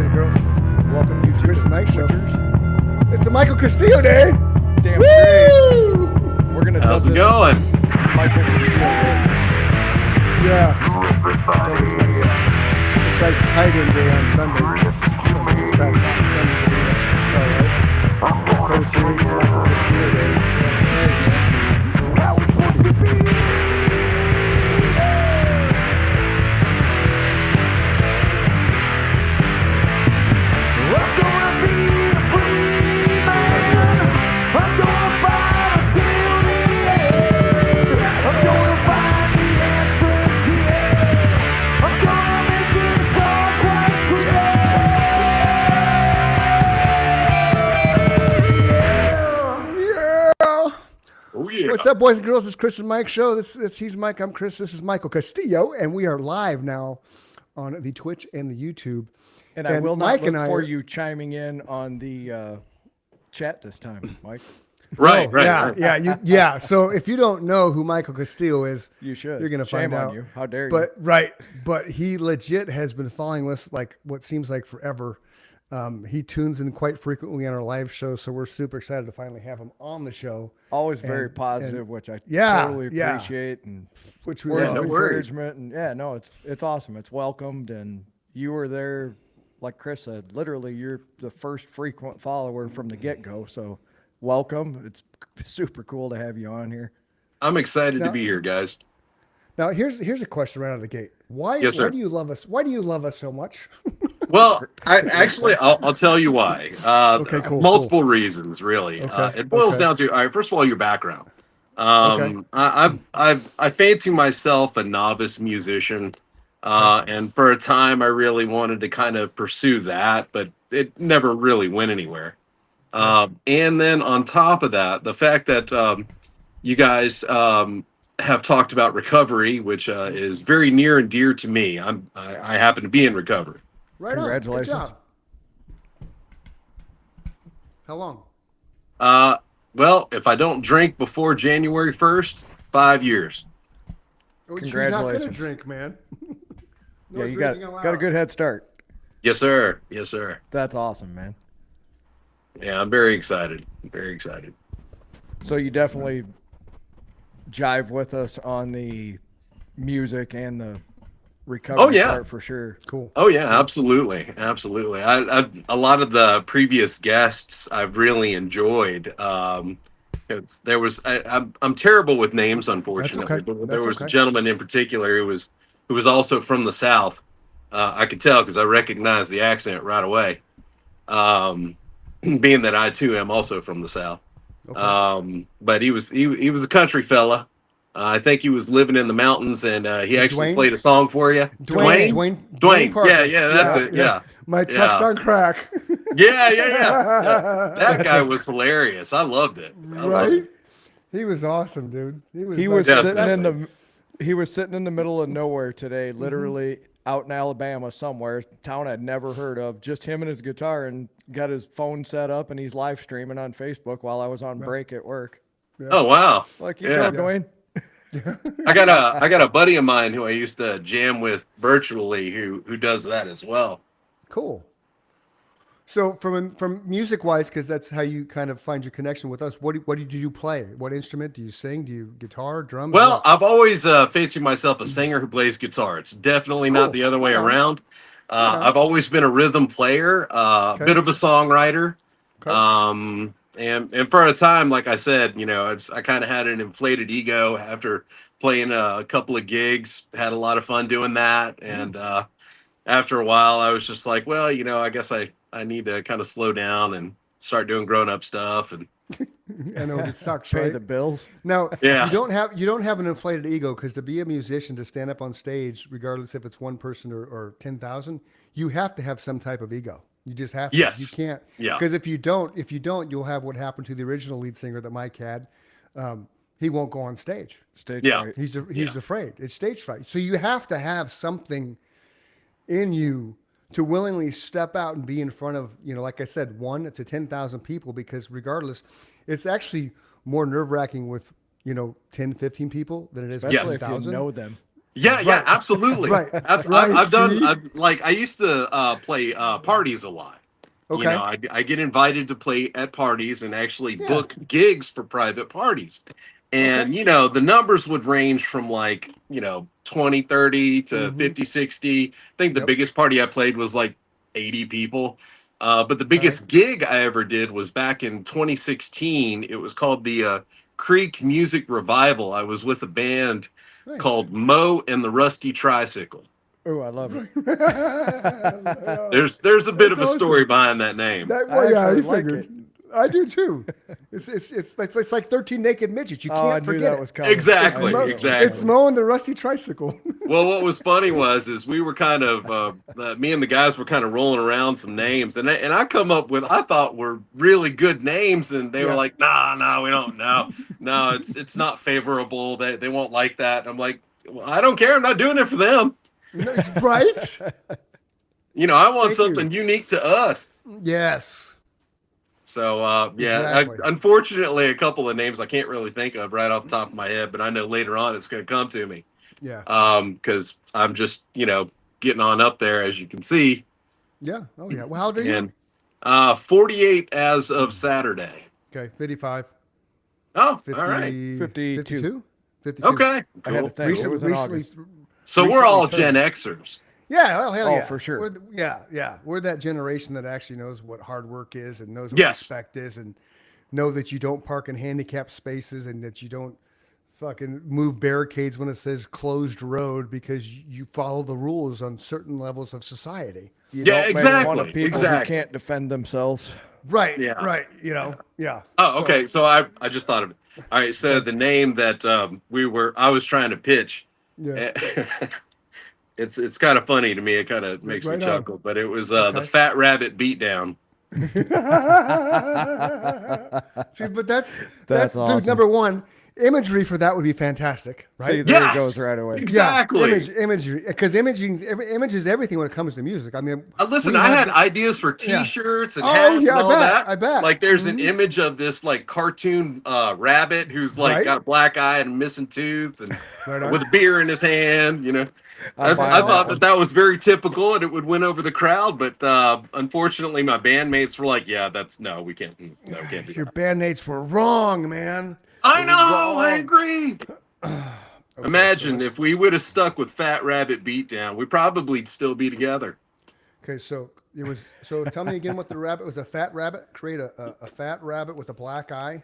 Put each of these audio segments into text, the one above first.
boys and girls? Welcome to the Chris and Mike Show. It's the Michael Castillo Day. Damn Woo! straight. We're gonna. How's it going? Michael Castillo Day. Yeah. It's like tight end day on Sunday. It's past Sunday. All right. Code 3 is the Michael Castillo Day. What's up, boys and girls? It's Chris and Mike Show. He's Mike. I'm Chris. This is Michael Castillo, and we are live now on the Twitch and the YouTube. And I will not look for you chiming in on the chat this time, Mike. Right. Yeah. So if you don't know who Michael Castillo is, you should. You're gonna find out. You. How dare you? But he legit has been following us like what seems like forever. He tunes in quite frequently on our live show, so we're super excited to finally have him on the show. Always very positive, which I totally appreciate, and which we words love. of encouragement, and it's awesome. It's welcomed, and you were there, like Chris said. Literally, you're the first frequent follower from the get-go. So, welcome. It's super cool to have you on here. I'm excited to be here, guys. Now, here's a question right out of the gate. Why do you love us? Why do you love us so much? Well, I'll tell you why. Okay, cool. Multiple reasons, really. Okay, it boils down to, all right, first of all, your background. I fancy myself a novice musician, and for a time I really wanted to kind of pursue that, but it never really went anywhere. And then on top of that, the fact that you guys have talked about recovery, which is very near and dear to me. I happen to be in recovery. Right. Congratulations. On. Good job. How long? Well, if I don't drink before January 1st, 5 years. Congratulations. You're not gonna drink, man. Yeah, you got a good head start. Yes, sir. Yes, sir. That's awesome, man. Yeah, I'm very excited. Very excited. So you definitely jive with us on the music and the recovery part for sure. Cool. Oh yeah, absolutely. I a lot of the previous guests I've really enjoyed. I'm terrible with names, unfortunately. That's okay. But there was a gentleman in particular who was also from the South. I could tell because I recognized the accent right away. Being that I too am also from the South. Okay. But he was a country fella. I think he was living in the mountains, and he actually played a song for you. Dwayne. Yeah, that's it. Yeah. My truck's on crack. Yeah. That guy was hilarious. I loved it. Right? He was awesome, dude. He was sitting in the middle of nowhere today, literally out in Alabama somewhere, town I'd never heard of. Just him and his guitar, and got his phone set up, and he's live streaming on Facebook while I was on break at work. Yeah. Oh wow! Like you know, Dwayne. I got a buddy of mine who I used to jam with virtually who does that as well. Cool. So from music wise, because that's how you kind of find your connection with us. What do you play? What instrument do you sing? Do you guitar, drums? Well, I've always fancied myself a singer who plays guitar. It's definitely not the other way around. I've always been a rhythm player, a bit of a songwriter. Okay. And for a time, like I said, I kind of had an inflated ego after playing a couple of gigs, had a lot of fun doing that. And after a while, I was just like, well, I guess I need to kind of slow down and start doing grown-up stuff. And I know it sucks, pay right? the bills. Now, you don't have an inflated ego, because to be a musician, to stand up on stage, regardless if it's one person or 10,000, you have to have some type of ego. You just have to. Yes. You can't. Yeah. Because if you don't, you'll have what happened to the original lead singer that Mike had. He won't go on stage. Stage fright. He's afraid. It's stage fright. So you have to have something in you to willingly step out and be in front of, like I said, 1 to 10,000 people, because regardless, it's actually more nerve-wracking with, 10, 15 people than it is with Especially 1,000. if you know them. Yeah, yeah, absolutely. Right. I've done. See? I used to play parties a lot. Okay. You know, I get invited to play at parties and actually Yeah. book gigs for private parties. And, Okay. you know, the numbers would range from like, 20, 30 to 50, 60. I think the Yep. biggest party I played was like 80 people. But the biggest gig I ever did was back in 2016. It was called the Creek Music Revival. I was with a band Nice. called Mo and the Rusty Tricycle. Oh, I love it. There's a bit That's of a story awesome. behind that name. well, yeah, I figured. I do too. It's like 13 naked midgets. You Oh, I can't knew forget that it. was coming. Exactly, I knew that was exactly. It's Mo and the Rusty Tricycle. Well, what was funny is we were kind of me and the guys were kind of rolling around some names, and I come up with I thought were really good names, and they were like, nah, we don't know, no, it's not favorable. They won't like that. I'm like, well, I don't care. I'm not doing it for them. Right? I want Thank something unique to us. Yes. So Exactly. Unfortunately, a couple of names I can't really think of right off the top of my head, but I know later on it's going to come to me. Yeah. Because I'm just getting on up there, as you can see. Yeah. Oh yeah. Well, how old are you? And 48 as of Saturday. Okay. 55. Oh, 50, all right. 52. 52. Okay. I had Cool. to think. It was in August. So we're recently all turned. Gen Xers. Yeah, oh hell Oh, yeah, for sure. Yeah. We're that generation that actually knows what hard work is and knows what Yes. respect is, and know that you don't park in handicapped spaces and that you don't fucking move barricades when it says closed road because you follow the rules on certain levels of society. You Yeah, don't make fun of exactly, people exactly. who can't defend themselves. Right. Yeah. Right. Yeah. Oh, okay. So I just thought of it. All right. So the name that I was trying to pitch. Yeah. It's kind of funny to me. It kind of makes Right me on. chuckle. But it was the Fat Rabbit Beatdown. See, but that's awesome. dude. Number one, imagery for that would be fantastic, right? See, there Yes! it goes right away. Exactly. Imagery, because image is everything when it comes to music. I mean, Listen, we I have had ideas for Yeah. T-shirts and Oh, hats yeah, and I all bet, that. I bet. Like, there's an Mhm. image of this like cartoon rabbit who's like Right. got a black eye and a missing tooth, and Right on. with a beer in his hand. I'm I buying thought one. that was very typical, and it would win over the crowd. But unfortunately, my bandmates were like, "Yeah, we can't do your that." bandmates were wrong, man. I know, I wrong. agree. Okay, Imagine so if we would have stuck with Fat Rabbit Beatdown, we'd probably still be together. Okay, so it was. So tell me again what the rabbit was. A fat rabbit. Create a fat rabbit with a black eye.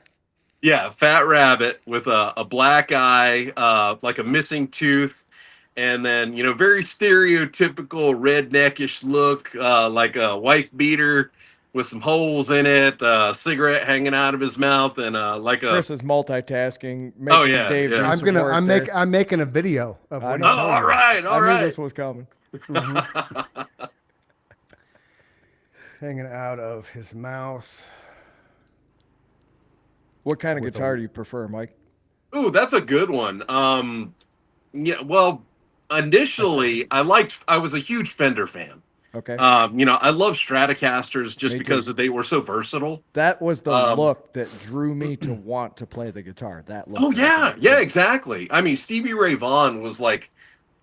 Yeah, Fat Rabbit with a black eye, like a missing tooth, and then very stereotypical redneckish look, like a wife beater with some holes in it, cigarette hanging out of his mouth, and like a. Chris is multitasking. Making Oh, yeah, Dave yeah. do I'm some gonna. work there. I'm making a video of I what know. he's Oh, telling all me. right, all I knew right. this was coming. Hanging out of his mouth. What kind of With guitar a- do you prefer, Mike? Ooh, that's a good one. Yeah, well, initially I was a huge Fender fan. Okay. I love Stratocasters just Me because too. they were so versatile. That was the Um, look that drew me to want to play the guitar. That look. Oh right yeah, there. yeah, exactly. I mean, Stevie Ray Vaughan was like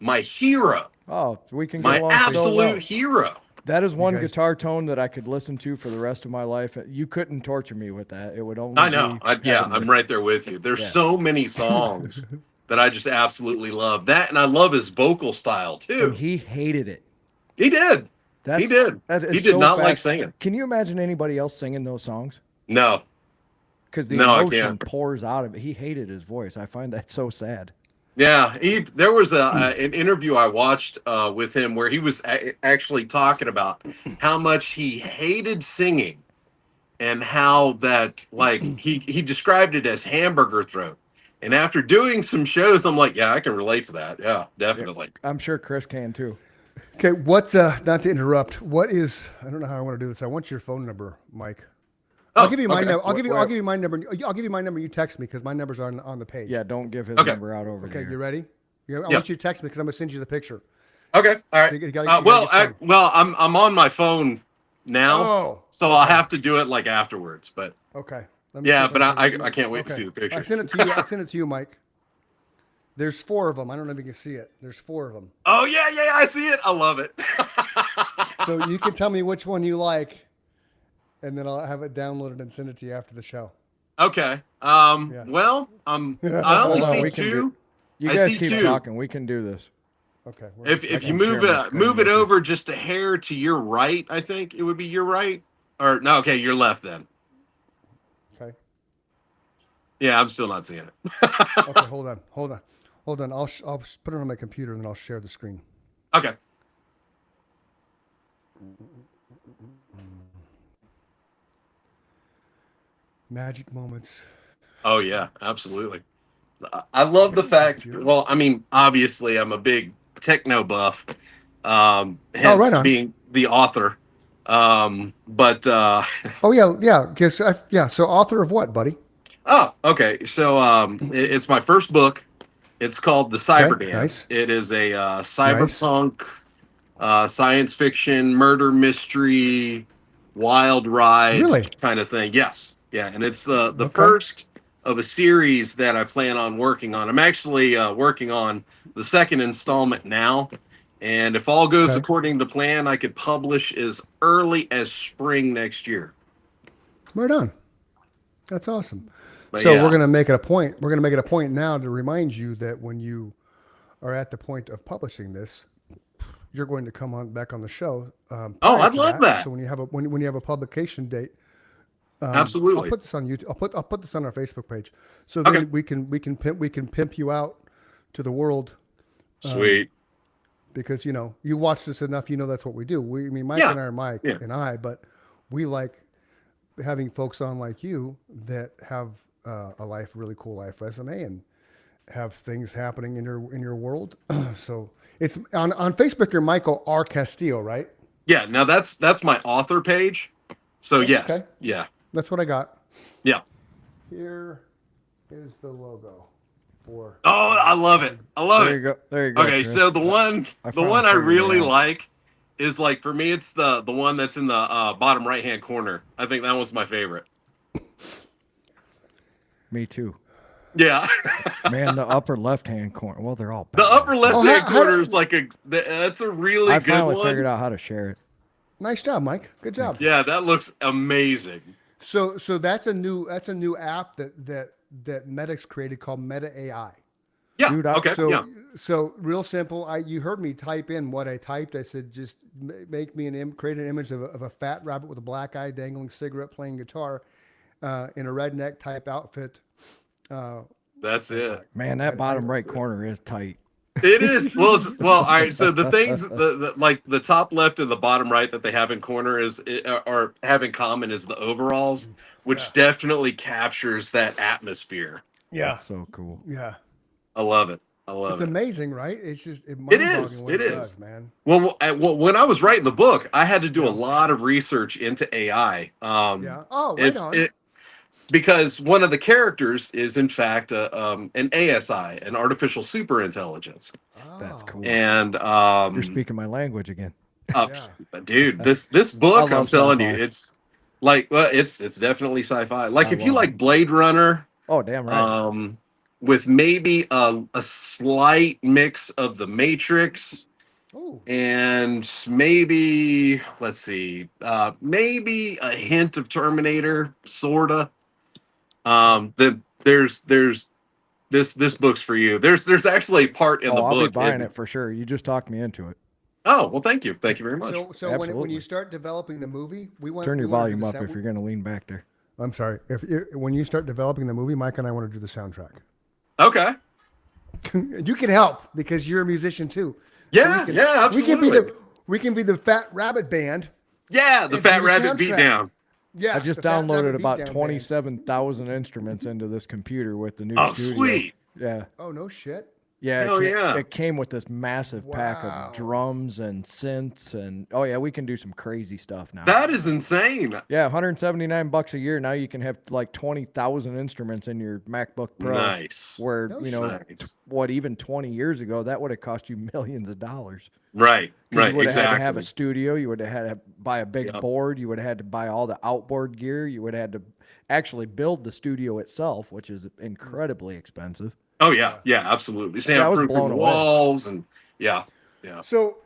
my hero, Oh, we can my go on absolute so well. hero. That is one guys- guitar tone that I could listen to for the rest of my life. You couldn't torture me with that. It would only. I know. be I'm heavenly. right there with you. There's Yeah. so many songs that I just absolutely love. That, and I love his vocal style And too. he hated it. He did. That's, He did. that He is did so not like fast. singing. Can you imagine anybody else singing those songs? No. Because the No, I emotion can't. pours out of it. He hated his voice. I find that so sad. Yeah, there was an interview I watched with him where he was actually talking about how much he hated singing and how that like he described it as hamburger throat. And after doing some shows, I'm like, yeah, I can relate to that. Yeah, definitely. I'm sure Chris can too. Okay, what's not to interrupt? What is? I don't know how I want to do this. I want your phone number, Mike. I'll Oh, give you my okay. number. I'll give Where- you my number. I'll give you my number. You text me because my number's on the page. Yeah, don't give his Okay. number out over Okay, there. you ready? I Yeah. want you to text me because I'm gonna send you the picture. Okay, all right. So you gotta well, get some. I'm on my phone now, Oh, so I'll have to do it like afterwards. But okay. Let me yeah, see if but can- I can't wait to okay. see the picture. I sent it to you. I sent it to you, Mike. There's 4 of them. I don't know if you can see it. There's 4 of them. Oh yeah, yeah, I see it. I love it. So you can tell me which one you like, and then I'll have it downloaded and send it to you after the show. Okay. Yeah. Well, I only Hold on, see we can 2. You I guys see keep 2. talking. We can do this. Okay. If you can move share my it screen move it with you. over just a hair to your right, I think it would be your right. Or no, okay, your left then. Okay. Yeah, I'm still not seeing it. Okay. Hold on. I'll put it on my computer and then I'll share the screen. Okay. Magic moments. Oh yeah, absolutely. I love the fact. Well, I mean, obviously, I'm a big techno buff. Hence right on. being the author. But Oh yeah. Yeah. So author of what, buddy? oh, okay. So it's my first book. It's called The Cyber Okay, Dance. nice. It is a cyberpunk science fiction murder mystery wild ride Really? kind of thing. Yes. Yeah, and it's the Okay. first of a series that I plan on working on. I'm actually working on the second installment now, and if all goes Okay. according to plan, I could publish as early as spring next year. Right on. That's awesome. But So yeah. we're gonna make it a point. We're gonna make it a point now to remind you that when you are at the point of publishing this, you're going to come on back on the show. Oh, prior I'd to love that. So when you have a when you have a publication date, Absolutely. I'll put this on YouTube. I'll put this on our Facebook page. So then Okay. we can pimp you out to the world Sweet. because you watch this enough. That's what we do. Mike Yeah. and I are Mike Yeah. and I, but we like having folks on like you that have a really cool life resume and have things happening in your world. So it's on Facebook. You're Michael R. Castillo, right? Yeah. Now that's my author page. So yes. Okay. Yeah. That's what I got. Yeah. Here is the logo for. Oh, I love it. I love There it. you go. There you go. Okay, Chris. so the one I the finally one I figured it really out. like is like for me it's the one that's in the bottom right hand corner. I think that one's my favorite. Me too. Yeah. Man, the upper left-hand corner. Well, they're all The bad. upper left hand how corner do- is like that's a really I good finally one. figured out how to share it. Nice job, Mike. Good job. Yeah, that looks amazing. So that's a new app that Meta's created called Meta AI. Yeah. Dude, okay. So yeah. so real simple. You heard me type in what I typed. I said just make me create an image of a fat rabbit with a black eye, dangling cigarette, playing guitar, in a redneck type outfit. That's it. Man, that bottom right corner is tight. It is. Well, all right. So the things like the top left and the bottom right that they have in corner or have in common is the overalls, which definitely captures that atmosphere. Yeah, That's so cool. yeah. I love it. I love It's it. amazing, right? It's just It is. mind-boggling what It is. does, man. Well, when I was writing the book, I had to do a lot of research into AI. Yeah. Oh, right on. Because one of the characters is in fact an ASI, an artificial superintelligence, That's Oh. cool. and You're speaking my language again. dude, this book, I I'm love telling you, sci-fi. it's like it's definitely sci-fi. Like I if you love like Blade Runner, Oh, damn right. with maybe a slight mix of the Matrix. Oh. And maybe let's see, maybe a hint of Terminator, sorta. Then there's this book's for you. There's actually a part in the I'll book. be buying it for sure. You just talked me into it. Oh well, thank you very much. So when Absolutely. you start developing the movie, Turn your we wanna volume do up the if you're going to lean back there. I'm sorry. When you start developing the movie, Mike and I want to do the soundtrack. Okay. You can help because you're a musician too. Yeah, yeah, absolutely. We can be the Fat Rabbit Band. Yeah, the and Fat do the Rabbit soundtrack. Beatdown. Yeah, I just the Fat Rabbit downloaded about Beatdown Band. 27,000 instruments into this computer with the new Oh, studio. sweet. Yeah. Oh no shit! Yeah, Hell yeah. it came with this massive pack Wow. of drums and synths and oh yeah, we can do some crazy stuff now. That is insane. Yeah, $179 a year. Now you can have like 20,000 instruments in your MacBook Pro. Nice. Where No Nice. what even 20 years ago that would have cost you millions of dollars. Right. 'Cause Right. you would have had to have a Exactly. studio. You would have had to buy a big Yep. board. You would have had to buy all the outboard gear. You would have had to actually build the studio itself, which is incredibly expensive. Oh yeah, yeah, absolutely. Yeah, I was Soundproofing blown away. walls and yeah. So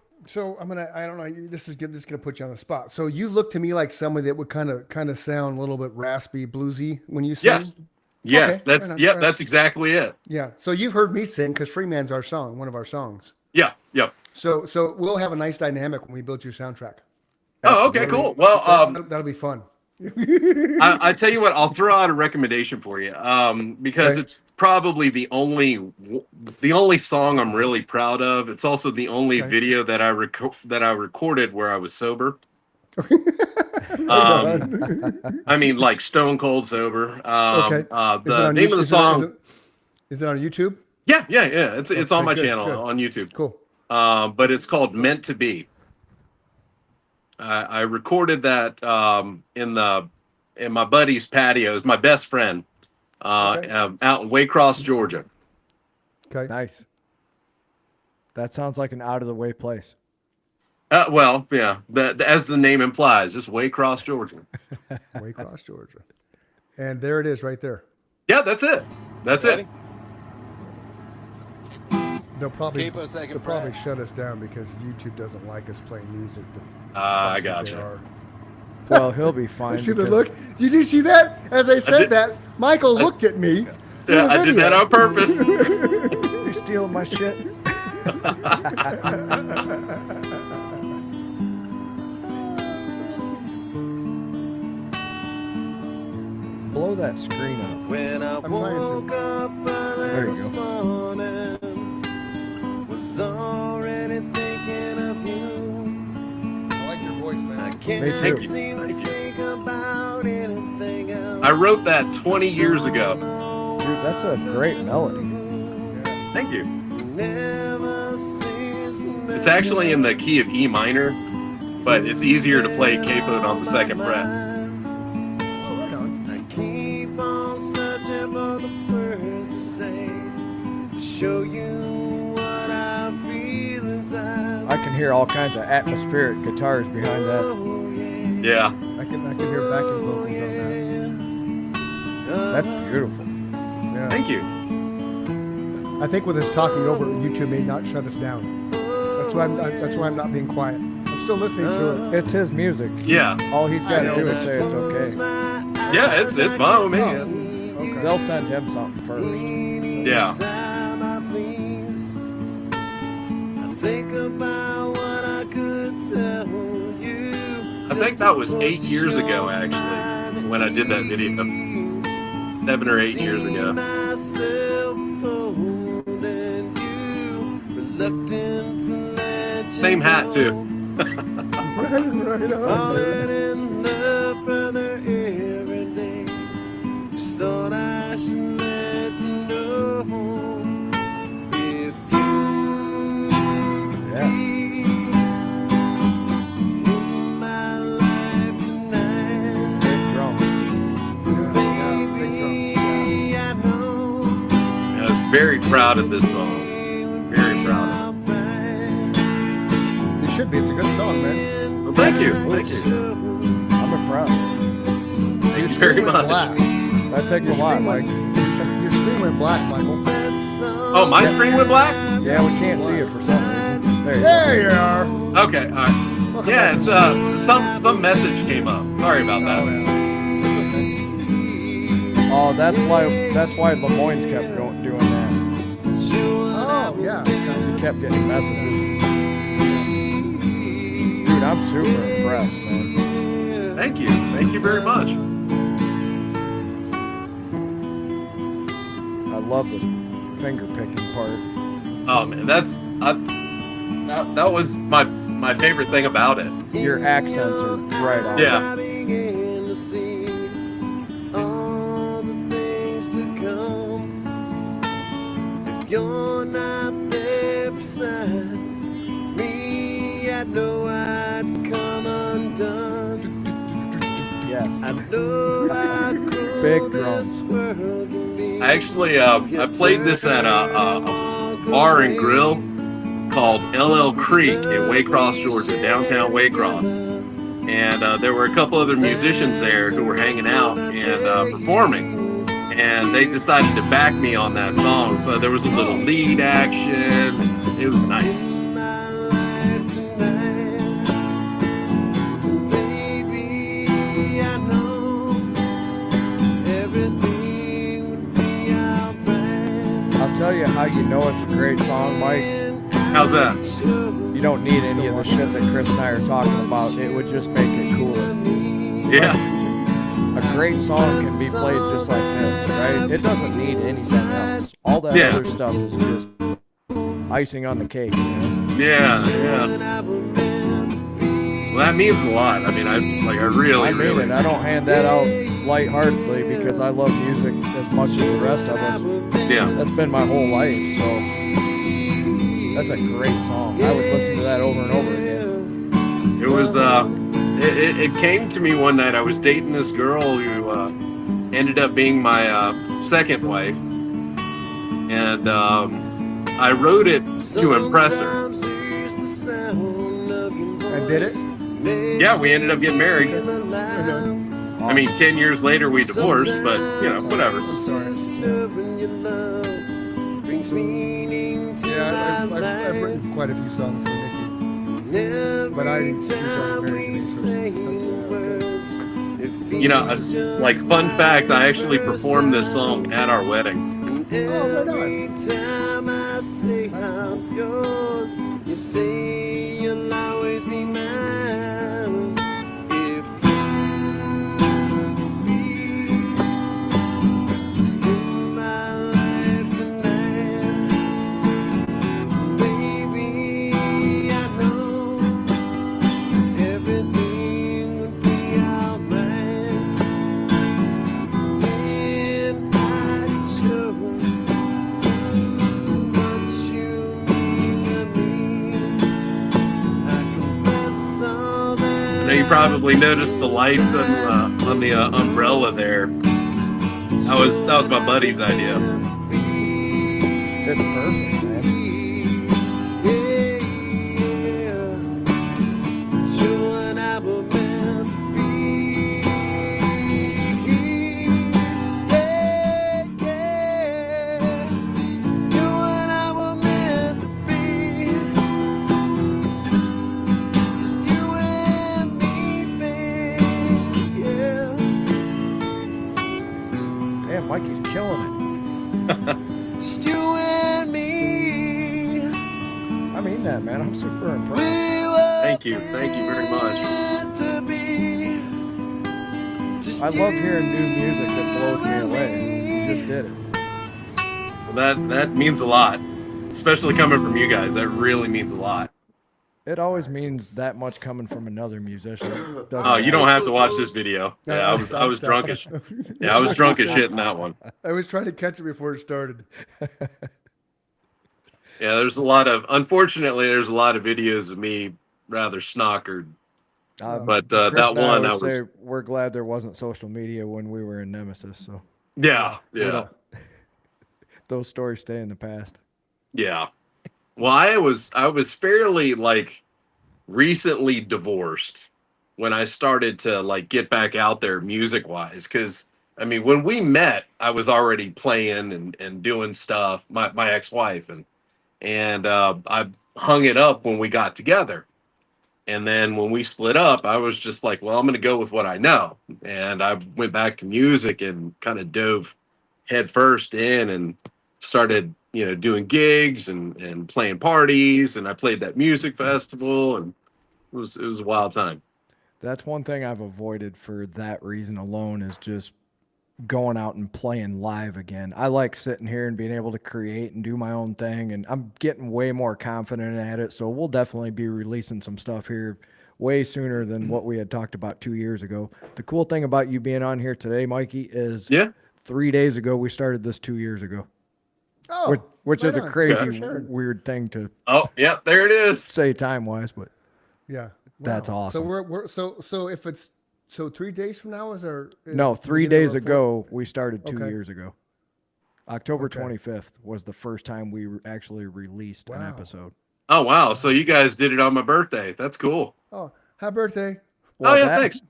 I don't know. This is good. This is gonna put you on the spot. So you look to me like somebody that would kind of sound a little bit raspy, bluesy when you sing. Yes. Yes, Okay, that's fair enough, yep, fair that's exactly it. Yeah. So you've heard me sing because Freeman's our song, one of our songs. Yeah, yep. So we'll have a nice dynamic when we build your soundtrack. Oh, okay, cool. Well, That'll be fun. I tell you what, I'll throw out a recommendation for you, because Okay. it's probably the only song I'm really proud of. It's also the only Okay. video that I recorded where I was sober. I mean, like stone cold sober. Okay. The name of the song. Is it on YouTube? Yeah. It's on Okay, my good, channel good. on YouTube. Cool. But it's called Meant to Be. I recorded that in my buddy's patio. It's my best friend out in Waycross, Georgia. Okay. Nice. That sounds like an out of the way place. Well, yeah, as the name implies, it's Waycross, Georgia. Waycross, Georgia. And there it is right there. Yeah, that's it. That's it. They'll probably Keep a second they'll probably breath. shut us down because YouTube doesn't like us playing music. I They gotcha. are. Well, he'll be fine. You see the because- look? Did you see that? As I said did- that, Michael looked at me. through Yeah, the I did that video. on purpose. You stealing my shit? Blow that screen up. When I I'm trying to. woke up early There you this go. morning, was already thinking of you. I like your voice, I man. can't Me too. seem to think about anything else. I wrote that 20 years ago. Dude, that's a great melody. Thank you. Never cease to It's actually in the key of E minor, but it's easier to play capoed on the second fret. Oh, right on. I keep on searching for the words to say, to show you what I feel inside. I can hear all kinds of atmospheric guitars behind that. Oh, yeah. Yeah. I can hear backing vocals on That's beautiful. that. Yeah. Thank you. I think with us talking over, YouTube may not shut us down. That's why I'm not being quiet. I'm still listening to it. It's his music. Yeah. All he's got I to know do is that. say it's okay. Yeah, it's fine with me. Okay. They'll send him something first. Yeah. Anytime I please, I think about what I could tell you. I think that was 8 years ago, actually, when I did that video. 7 or 8 years ago. Same hat, too. Right on. Falling in love further every day. Just thought I should let you know if you Yeah. be in my life tonight. Big drum. Baby, I know I was very proud of this song. Very proud of It should be. It's a good song, man. it. Well, thank you. Thank you. I'm impressed. Thank you very Went much. black. That takes a lot, Mike. Your screen went black, Michael. Oh, my screen went black? Yeah, we can't see it for some reason. There you go. There you are. Okay, all right. Welcome Yeah, back. it's some message came up. Sorry about that. Oh, that's why Lemoyne's kept doing that. Oh, yeah. He kept getting messages. Dude, I'm super impressed, man. Thank you. Thank you very much. I love the finger picking part. Oh man, that was my favorite thing about it. Your accents are right on. Yeah. All the things to come. If you're not there beside me, I know I'd come undone. Yes. I know how cruel Big this drums. world can be. I actually I played this at a bar and grill called LL Creek in Waycross, Georgia, downtown Waycross. And there were a couple other musicians there who were hanging out and performing. and they decided to back me on that song. So there was a little lead action. It was nice. My life tonight, baby, I know everything would be alright. I'll tell you how you know it's a great song, Mike. How's that? You don't need any of the shit that Chris and I are talking about. It would just make it cooler. Yeah. A great song can be played just like this, right? It doesn't need anything else. All that Yeah. other stuff is just icing on the cake. You know? Yeah. Well, that means a lot. I mean, I really, I mean really. it. I don't hand that out lightheartedly because I love music as much as the rest of us. Yeah. That's been my whole life, so that's a great song. I would listen to that over and over again. It was. It came to me one night. I was dating this girl who ended up being my second wife, and I wrote it to impress her. And did it? Yeah, we ended up getting married. I mean, 10 years later we divorced, but you know, whatever. Yeah, I've written quite a few songs for Nikki. But I You know, like fun fact, I actually performed this song at our wedding. Every time I say I'm yours, you say you'll always be mine. If you be in my life tonight, baby, I know everything would be alright. And I could show Now you probably noticed the lights on the umbrella there. That was my buddy's idea. It's perfect, man. Damn, Mikey's killing it. Just you and me. I mean that, man. I'm super impressed. Thank you very much. I love hearing new music that blows me away. You just did it. Well, that means a lot, especially coming from you guys. That really means a lot. It always means that much coming from another musician. Oh, you don't have to watch this video. Yeah, I was drunk as yeah, I was drunk as shit in that one. I was trying to catch it before it started. Yeah, unfortunately, there's a lot of videos of me rather snockered. But Chris that and I one, always I was, say we're glad there wasn't social media when we were in Nemesis. So yeah. those stories stay in the past. Yeah. Well, I was fairly like recently divorced when I started to like get back out there music wise. Cause I mean, when we met, I was already playing and doing stuff, my ex-wife and I hung it up when we got together. And then when we split up, I was just like, well, I'm going to go with what I know. And I went back to music and kind of dove head first in and started, you know, doing gigs and playing parties. And I played that music festival and it was a wild time. That's one thing I've avoided for that reason alone is just going out and playing live again. I like sitting here and being able to create and do my own thing, and I'm getting way more confident at it. So we'll definitely be releasing some stuff here way sooner than what we had talked about 2 years ago. The cool thing about you being on here today, Mikey, is 3 days ago we started this 2 years ago. Oh, which right is a on. crazy, Yeah, sure. weird thing to Oh, yeah, there it is. say time-wise, but Yeah. That's awesome. So we're so if it's 3 days from now is our no, 3 days ago we started 2 Okay. years ago. October Okay. 25th was the first time we actually released an Wow. episode. Oh, wow. So you guys did it on my birthday. That's cool. Oh, happy birthday! Oh, yeah, thanks.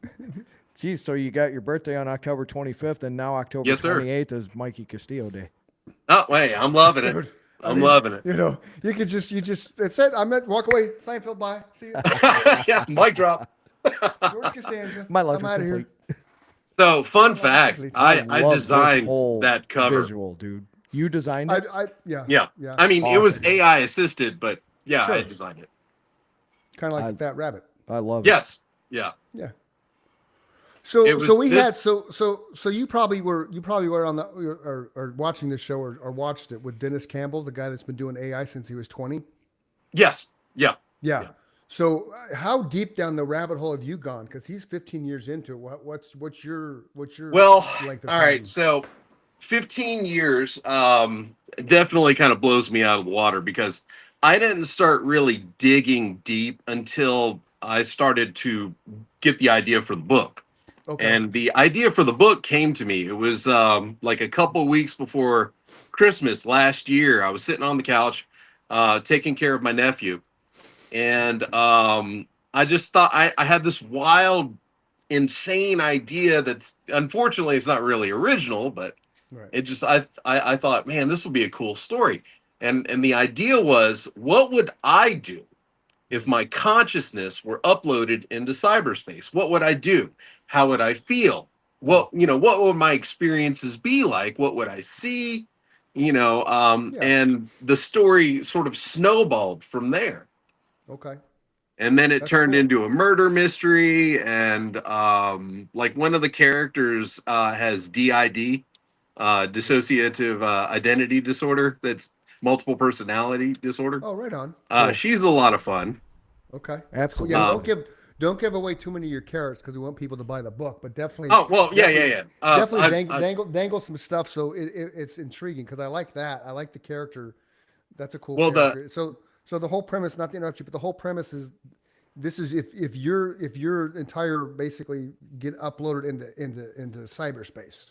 Geez, so you got your birthday on October 25th, and now October Yes, sir. 28th is Mikey Castillo Day. Oh, wait, I'm loving it. Dude, I'm loving it. You know, you just that's it. I'm at walk away. Seinfeld, bye. See you. Yeah, mic drop. George Costanza. My life I'm is out of here. complete. So, fun fact: I love this designed whole that cover. visual, dude. You designed it? Yeah. Yeah. Yeah. I mean, it was Awesome. AI assisted, but yeah, I Sure. designed it. Kind of like I- the Fat Rabbit. I love it. Yes. Yeah. Yeah. So It so was we this- had so you probably were on the or watching the show or watched it with Dennis Campbell, the guy that's been doing AI since he was 20. Yes. Yeah. Yeah. Yeah. So how deep down the rabbit hole have you gone? Because he's 15 years into it. What's your Well, length of all right. time? So, 15 years definitely kind of blows me out of the water because I didn't start really digging deep until I started to get the idea for the book. Okay. And the idea for the book came to me. It was like a couple weeks before Christmas last year. I was sitting on the couch taking care of my nephew. And I just thought I had this wild, insane idea that's unfortunately it's not really original, but Right. it just I thought, man, this would be a cool story. And the idea was, what would I do if my consciousness were uploaded into cyberspace? What would I do? How would I feel? What would my experiences be like? What would I see? Yeah. And the story sort of snowballed from there. Okay. And then it That's turned cool. into a murder mystery. And like one of the characters has DID, dissociative identity disorder. That's multiple personality disorder. Oh, right on. She's a lot of fun. Okay. Absolutely. Yeah. Um, Don't give away too many of your carrots because we want people to buy the book. But definitely. Oh, well, yeah. Definitely I- dangle some stuff so it's intriguing because I like that. I like the character. That's a cool Well, character. So the whole premise, not to interrupt you, but the whole premise is this is if your entire basically get uploaded into cyberspace.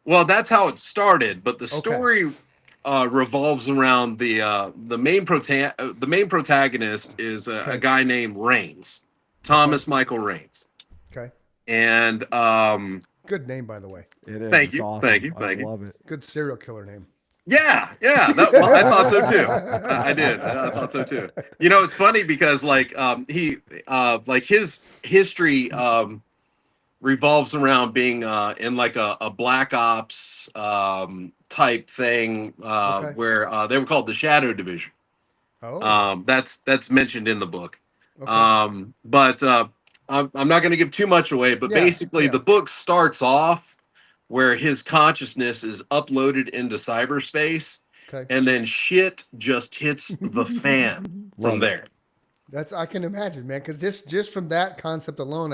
Well, that's how it started, but the Okay. story revolves around the main protagonist is a guy named Rains, Thomas Michael Rains, Okay. and Good name, by the way. It is. Thank It's you, awesome. thank you, I thank you. love it. Good serial killer name. yeah, well, I thought so too. I did. I thought so too. It's funny because like he like his history revolves around being in like a black ops type thing Okay. where they were called the Shadow Division. Oh. That's mentioned in the book. Okay. But I'm not going to give too much away. But Yeah, basically, yeah. the book starts off where his consciousness is uploaded into cyberspace, Okay. and then shit just hits the fan Love from it. there. I can imagine, man, because just from that concept alone,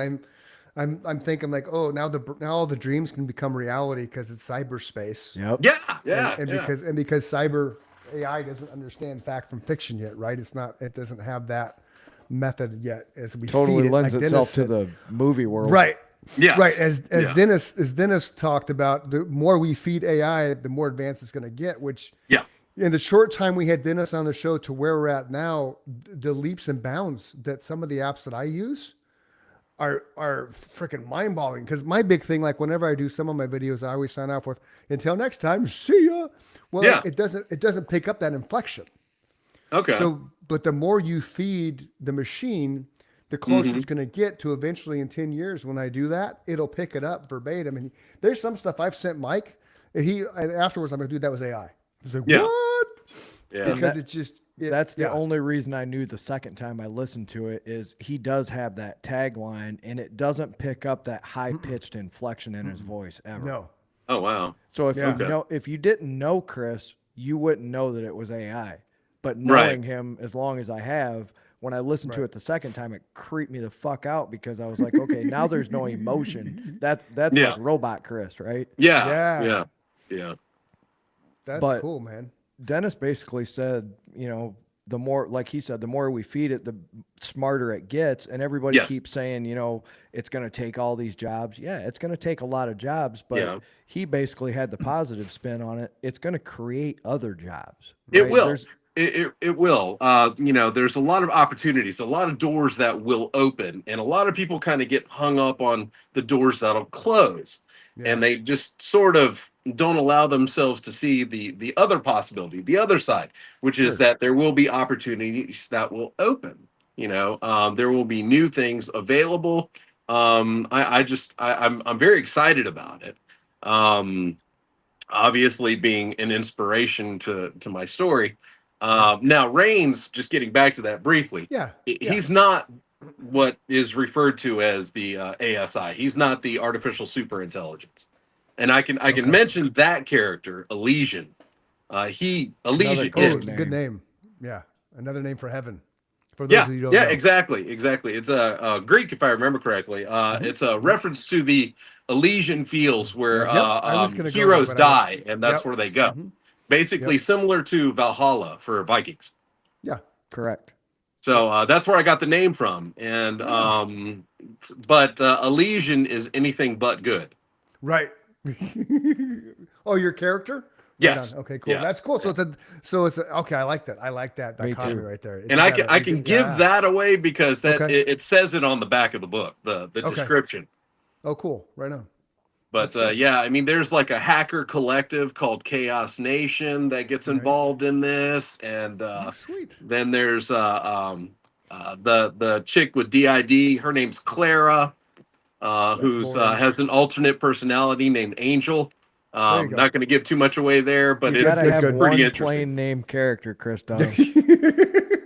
I'm thinking like, oh, now all the dreams can become reality because it's cyberspace. Yep. Yeah. And because cyber AI doesn't understand fact from fiction yet, right? It doesn't have that method yet as we Totally feed it, lends like itself Dennis to said. the movie world. Right. Yes. Right. As Yeah. Dennis talked about, the more we feed AI, the more advanced it's going to get, which Yeah. in the short time we had Dennis on the show to where we're at now, the leaps and bounds that some of the apps that I use are freaking mind-boggling. Because my big thing, like whenever I do some of my videos, I always sign off with "Until next time, see ya." Well, Yeah. it doesn't pick up that inflection. Okay. So, but the more you feed the machine, the closer it's going to get to eventually in 10 years. When I do that, it'll pick it up verbatim. And there's some stuff I've sent Mike, and afterwards I'm like, dude, that was AI. He's like, Yeah. what? Yeah. Because that- it That's the yeah. only reason I knew the second time I listened to it is he does have that tagline and it doesn't pick up that high pitched inflection in his voice ever. No. Oh wow. So if Yeah. if you didn't know Chris, you wouldn't know that it was AI. But Right. knowing him as long as I have, when I listened to Right. it the second time, it creeped me the fuck out because I was like, okay, now there's no emotion. That's Yeah. like robot Chris, right? Yeah. That's But- cool, man. Dennis basically said, the more, like he said, the more we feed it, the smarter it gets. And everybody Yes. keeps saying, it's going to take all these jobs. Yeah, it's going to take a lot of jobs, but Yeah. he basically had the positive spin on it. It's going to create other jobs. It right? will. It will. There's a lot of opportunities, a lot of doors that will open, and a lot of people kind of get hung up on the doors that'll close, and they just sort of don't allow themselves to see the other possibility, the other side, which is that there will be opportunities that will open. There will be new things available. I'm very excited about it. Obviously, being an inspiration to my story. Now, Reigns, just getting back to that briefly, he's not what is referred to as the ASI. He's not the artificial superintelligence. And I can mention that character, Elysian. Elysian It's a good name. Yeah, another name for heaven. For those of you who don't know. Exactly. It's a Greek, if I remember correctly. It's a reference to the Elysian fields where heroes die, and that's where they go. Basically similar to Valhalla for Vikings. Yeah, correct. So that's where I got the name from. And but Elysian is anything but good. Right. Oh, your character? Yes. Right, okay, cool. Yeah. That's cool. So it's okay. I like that. I like that dichotomy right there. And I can give that away because it says it on the back of the book, the description. Oh, cool. Right on. But there's like a hacker collective called Chaos Nation that gets involved in this, and then there's the chick with DID. Her name's Clara, who's has an alternate personality named Angel. Not going to give too much away there, but it's pretty interesting. Plain name character, Chris Dunn.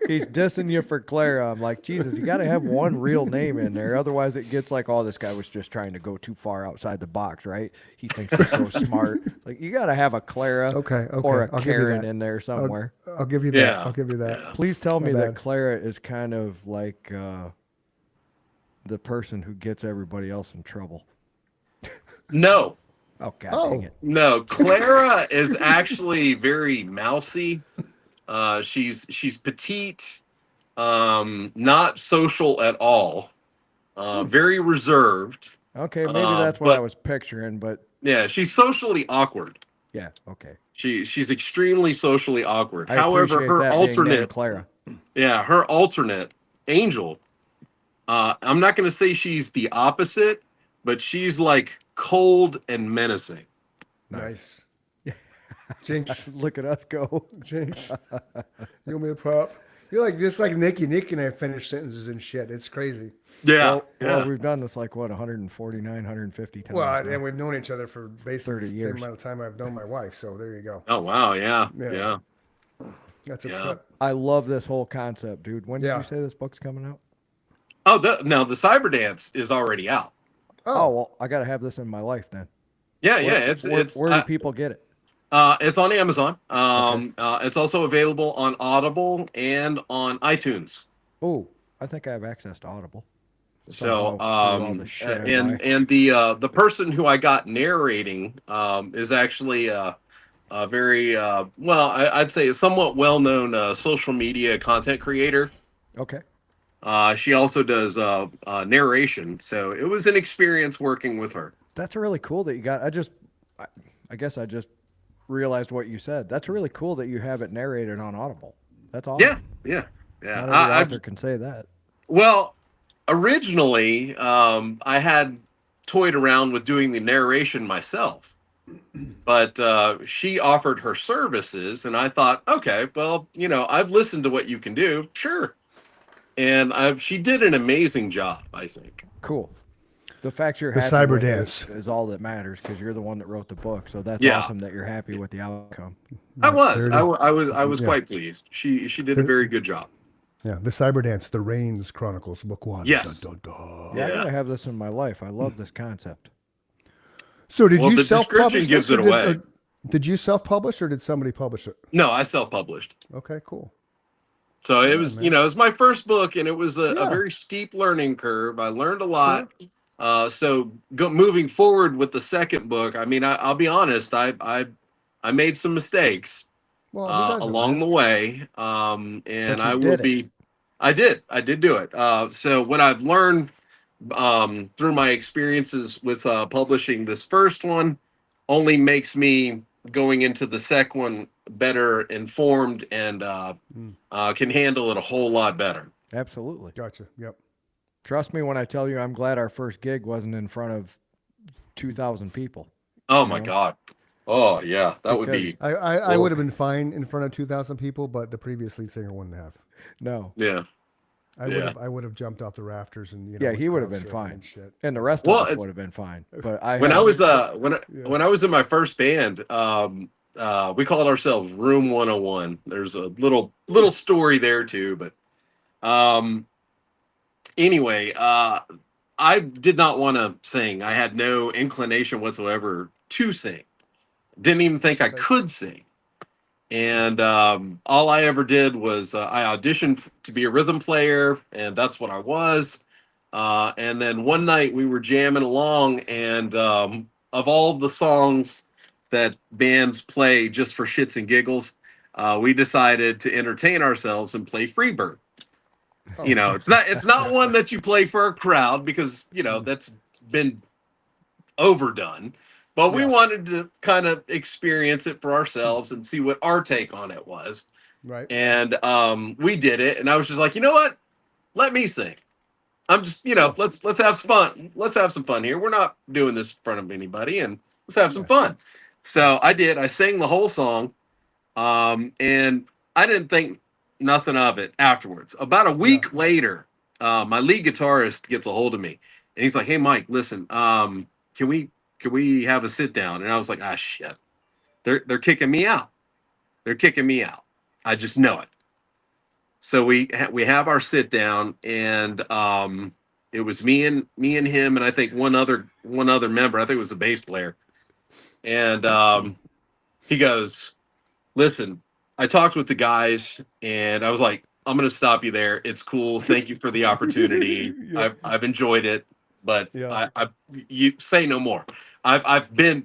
He's dissing you for Clara. I'm like, Jesus, you got to have one real name in there. Otherwise, it gets like, oh, this guy was just trying to go too far outside the box, right? He thinks he's so smart. It's like, you got to have a Clara or a Karen in there somewhere. I'll give you that. I'll give you that. Yeah. Please tell me that Clara is kind of like the person who gets everybody else in trouble. No. Oh, God dang it. No, Clara is actually very mousy. She's petite, not social at all, very reserved. Okay, maybe that's what I was picturing, but yeah, she's socially awkward. Yeah, okay. She's extremely socially awkward. I However, her alternate Clara. Yeah, her alternate, Angel. I'm not going to say she's the opposite, but she's like cold and menacing. Nice. Jinx. Look at us go. Jinx. You owe me a prop. You're like just like Nikki. Nikki and I finish sentences and shit. It's crazy. Yeah. Well, we've done this like 149, 150 times. Well, now. And we've known each other for basically 30 the years. same amount of time I've known my wife. So there you go. Oh wow, yeah. That's a trip. I love this whole concept, dude. When did you say this book's coming out? Oh, the Cyberdance is already out. Oh, well, I got to have this in my life then. Yeah, where do people get it? It's on Amazon. It's also available on Audible and on iTunes. Oh, I think I have access to Audible. So, and the person who I got narrating is actually a very I'd say a somewhat well-known social media content creator. Okay. She also does narration, so it was an experience working with her. That's really cool that you got. I guess I just realized what you said. That's really cool that you have it narrated on Audible. That's awesome. Yeah. Not every author can say that. Well, originally, I had toyed around with doing the narration myself, but she offered her services, and I thought, okay, well, I've listened to what you can do, sure. And she did an amazing job, I think. Cool. The fact you're the happy Cyberdance with it is all that matters because you're the one that wrote the book. So that's awesome that you're happy with the outcome. I was quite pleased. She did a very good job. Yeah, the Cyberdance, the Reigns Chronicles, book 1. Yes. Dun, dun, dun. Yeah, I gotta have this in my life. I love this concept. So did you self-publish gives this, it away. Did you self-publish or did somebody publish it? No, I self-published. Okay, cool. So it was, it was my first book, and it was a very steep learning curve. I learned a lot. Sure. Moving forward with the second book, I mean, I'll be honest, I made some mistakes, Well, who doesn't, along man? the way. But And you I will did it. be, I did do it. So what I've learned through my experiences with publishing this first one only makes me going into the second one better informed and can handle it a whole lot better. Absolutely. Gotcha. Yep. Trust me when I tell you I'm glad our first gig wasn't in front of 2,000 people. Oh You my know? God. Oh yeah, that would Because- be I would have been fine in front of 2,000 people, but the previous lead singer wouldn't have. No. yeah. I would have jumped off the rafters and Yeah, with he would have crowd been surfing fine. and shit. And the rest Well, of us it's- would have been fine. But I When had- I was when I was in my first band, we called ourselves Room 101. There's a little story there too, but anyway, I did not want to sing. I had no inclination whatsoever to sing. Didn't even think I could sing. And all I ever did was I auditioned to be a rhythm player, and that's what I was. And then one night we were jamming along, and of all the songs that bands play just for shits and giggles, we decided to entertain ourselves and play Freebird. You know, it's not one that you play for a crowd because, you know, that's been overdone. But we wanted to kind of experience it for ourselves and see what our take on it was. Right. And we did it, and I was just like, you know what? Let me sing. I'm just, you know, let's have some fun. Let's have some fun here. We're not doing this in front of anybody, and let's have some fun. So I did. I sang the whole song, and I didn't think nothing of it afterwards. About a week later, my lead guitarist gets a hold of me, and he's like, "Hey, Mike, listen, can we have a sit down?" And I was like, "Ah, shit, they're kicking me out. They're kicking me out. I just know it." So we have our sit down, and it was me and him, and I think one other member. I think it was the bass player. And he goes, "Listen, I talked with the guys, and I was like, I'm going to stop you there. It's cool. Thank you for the opportunity. I've enjoyed it, but you say no more. I've been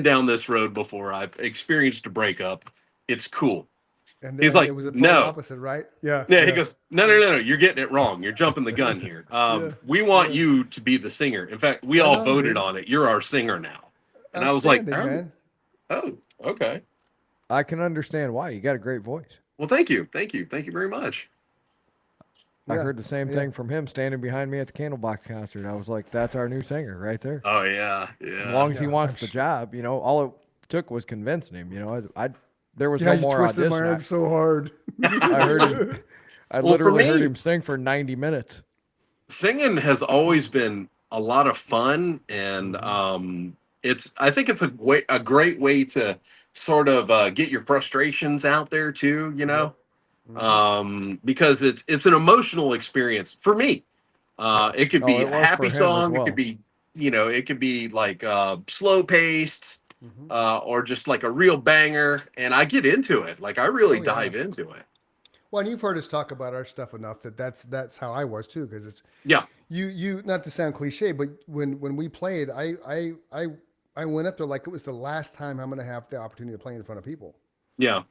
down this road before. I've experienced a breakup. It's cool." And He's then like, it was the "No." opposite, right? Yeah. Yeah, he goes, no, you're getting it wrong. You're jumping the gun here. We want you to be the singer. In fact, we all voted on it. You're our singer now. And I was like, Outstanding, oh, man. okay. I can understand why. You got a great voice. Well, thank you very much. I Yeah, heard the same thing from him standing behind me at the Candlebox concert. I was like, that's our new singer right there. Oh yeah, As long as he wants the job, you know, all it took was convincing him. You know, there was no you more twisted my audition. arm so hard. I heard him. I Well, for literally heard me- him sing for 90 minutes. Singing has always been a lot of fun, and I think it's a great way to sort of get your frustrations out there too. You know, because it's an emotional experience for me. It could be it a was happy for him as song. It well. could be, you know, it could be like slow paced, or just like a real banger. And I get into it. Like I really dive into it. Well, and you've heard us talk about our stuff enough that's how I was too, because it's Yeah. you not to sound cliche, but when we played, I went up there like it was the last time I'm going to have the opportunity to play in front of people. Yeah.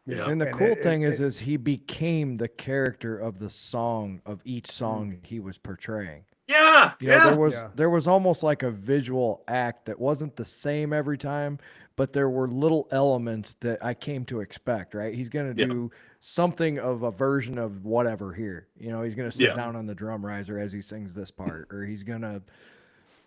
You Yeah. know? And the And cool it- thing it- is he became the character of the song of each song he was portraying. Yeah. You know, Yeah. there was almost like a visual act that wasn't the same every time, but there were little elements that I came to expect, right? He's going to do something of a version of whatever here. You know, he's going to sit down on the drum riser as he sings this part, or he's going to,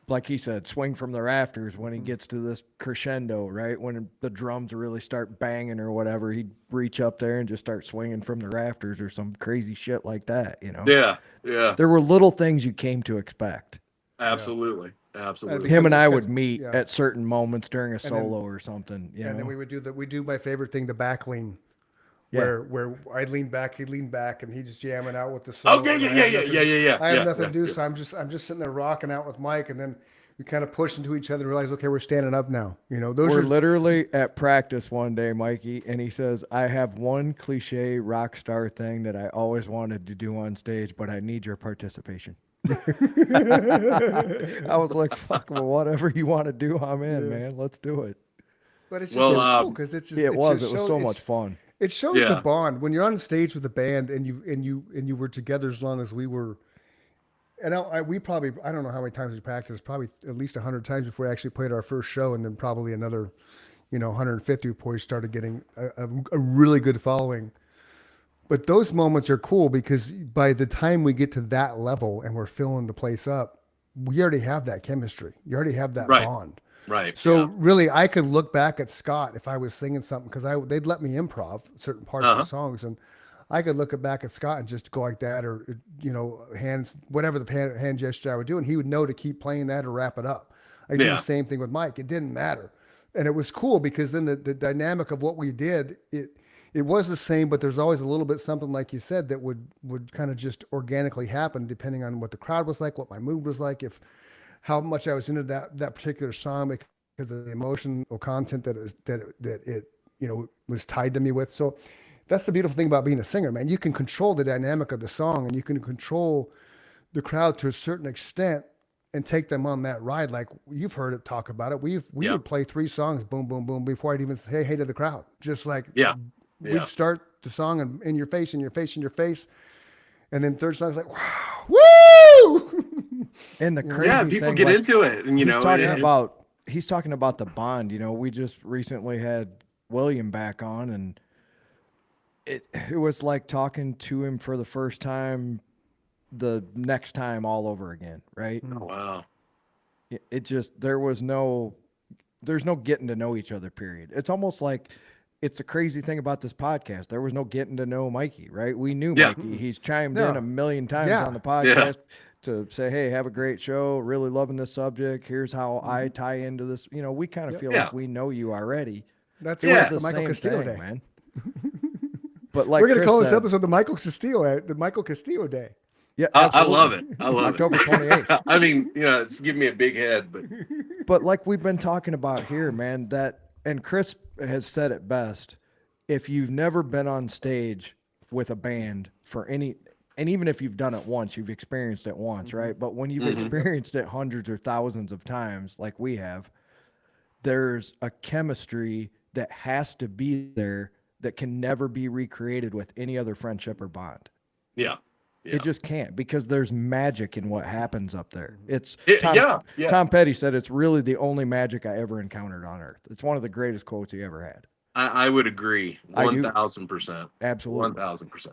like he said, swing from the rafters when he gets to this crescendo, right? When the drums really start banging or whatever, he'd reach up there and just start swinging from the rafters or some crazy shit like that, you know? Yeah. Yeah. There were little things you came to expect. Absolutely. Absolutely. Him and I Because- would meet yeah. at certain moments during a then- solo or something, you know? And then we do my favorite thing, the back lean. Yeah. Where I'd lean back, he'd lean back, and he'd just jamming out with the song. Oh, yeah. I have Yeah, nothing yeah, to do, yeah. so I'm just sitting there rocking out with Mike, and then we kind of push into each other and realize, okay, we're standing up now. You know, those We're are literally at practice one day, Mikey, and he says, I have one cliche rock star thing that I always wanted to do on stage, but I need your participation. I was like, fuck, well, whatever you want to do, I'm in, man. Let's do it. But it's just Well, cool because it's just Yeah, it was. just It was show- so it's- much fun. It shows the Yeah. bond when you're on stage with a band and you were together as long as we were. And we probably, I don't know how many times we practiced, probably at least 100 times before we actually played our first show, and then probably another, 150 before we started getting a really good following. But those moments are cool because by the time we get to that level and we're filling the place up, we already have that chemistry. You already have that Right. bond. right. So yeah. really, I could look back at Scott if I was singing something because they'd let me improv certain parts of the songs, and I could look back at Scott and just go like that, or hands, whatever the hand gesture I would do, and he would know to keep playing that or wrap it up. I did Yeah. the same thing with Mike. It didn't matter, and it was cool because then the dynamic of what we did, it was the same, but there's always a little bit something like you said that would kind of just organically happen depending on what the crowd was like, what my mood was like, if how much I was into that particular song because of the emotional content that it was tied to me with. So that's the beautiful thing about being a singer, man. You can control the dynamic of the song and you can control the crowd to a certain extent and take them on that ride. Like you've heard it talk about it. We Yeah. would play 3 songs, boom, boom, boom, before I'd even say hey to the crowd. Just like Yeah. we'd Yeah. start the song and in your face, in your face, in your face. And then third song's like, wow, woo! And the crazy Yeah, people thing, get like, into it, and he's talking it's- about he's talking about the bond. We just recently had William back on, and it was like talking to him for the first time, the next time all over again, right? Oh, wow. It just there's no getting to know each other. Period. It's almost like it's a crazy thing about this podcast. There was no getting to know Mikey, right? We knew Yeah. Mikey. He's chimed Yeah. in a million times Yeah. on the podcast to say, hey, have a great show. Really loving this subject. Here's how I tie into this. We kind of feel Yeah. like we know you already. That's Yeah. the Michael same Castillo thing, day. man. But like We're gonna Chris call this said- episode the Michael Castillo day. Yeah, I love it. absolutely. I love October it. 28th. I mean, it's giving me a big head, but But like we've been talking about here, man, and Chris has said it best. If you've never been on stage with a band and even if you've done it once, you've experienced it once, right? But when you've experienced it hundreds or thousands of times, like we have, there's a chemistry that has to be there that can never be recreated with any other friendship or bond. yeah. It just can't, because there's magic in what happens up there. It's Yeah. Tom Petty said it's really the only magic I ever encountered on earth. It's one of the greatest quotes he ever had. I would agree. I do. 1,000%. Absolutely. 1,000%.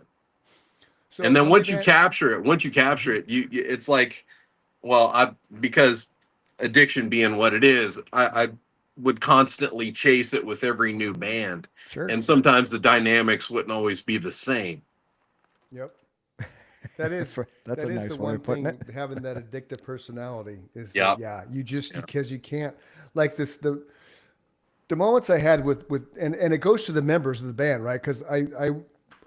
So And then other once you than- capture it, it's like, because addiction being what it is, I would constantly chase it with every new band. Sure. And sometimes the dynamics wouldn't always be the same. Yep. That is That's that a is nice the way one of putting thing, it. having that addictive personality is Yeah. that, yeah, you just because you can't like this the moments I had with and it goes to the members of the band, right? Because I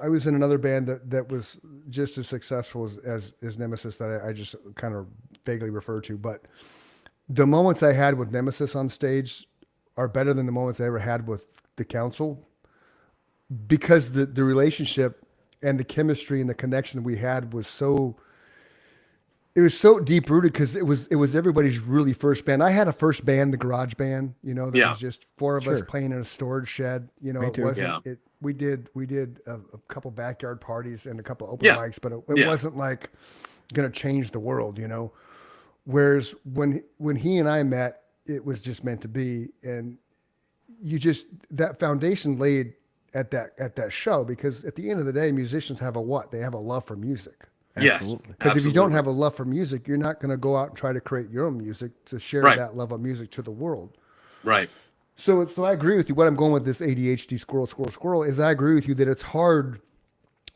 was in another band that was just as successful as Nemesis that I just kind of vaguely referred to, but the moments I had with Nemesis on stage are better than the moments I ever had with the Council, because the relationship and the chemistry and the connection we had was so deep rooted, because it was everybody's really first band. I had a first band, the Garage Band, that Yeah. was just 4 of us Sure. playing in a storage shed. Me It too. wasn't Yeah. we did a couple backyard parties and a couple open Yeah. mics, but it Yeah. wasn't like gonna change the world, Whereas when he and I met, it was just meant to be, and that foundation laid at that show, because at the end of the day, musicians have they have a love for music. Yes. Absolutely. Because if you don't absolutely. have a love for music, you're not going to go out and try to create your own music to share Right. that love of music to the world. Right. So I agree with you. What I'm going with this ADHD squirrel is I agree with you that it's hard.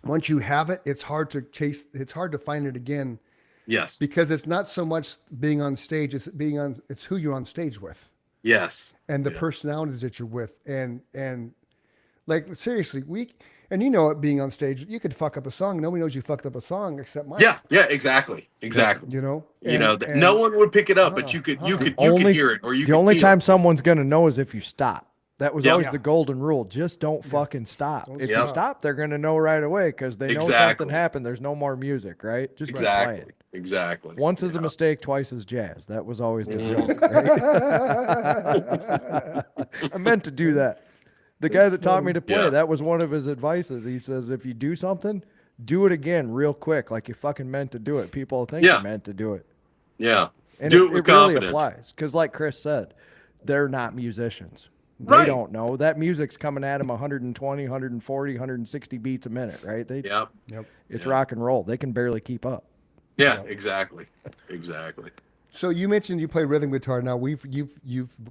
Once you have it, it's hard to chase. It's hard to find it again, Yes. because it's not so much being on stage. It's who you're on stage with Yes. and the personalities that you're with. And like, seriously, it being on stage, you could fuck up a song. Nobody knows you fucked up a song except Mike. Yeah. Yeah. Exactly. Exactly. And No one would pick it up, but you could hear it, or you. The could only feel time it. someone's going to know is if you stop. That was Yeah. always Yeah. the golden rule. Just don't fucking stop. Don't If you stop. stop, they're going to know right away, because they know Exactly. something happened. There's no more music, right? Just keep Exactly. playing. Exactly. Once is a Yeah. mistake, twice is jazz. That was always the Mhm. joke, right? I meant to do that. The guy that taught me to play, Yeah. that was one of his advices. He says, if you do something, do it again real quick, like you fucking meant to do it. People think Yeah. you meant to do it. Yeah. And Do it with really confidence. applies. Because like Chris said, they're not musicians. They Right. don't know. That music's coming at them 120, 140, 160 beats a minute, right? Yep. It's Yeah. rock and roll. They can barely keep up. Yeah, exactly. Exactly. So you mentioned you play rhythm guitar. Now we've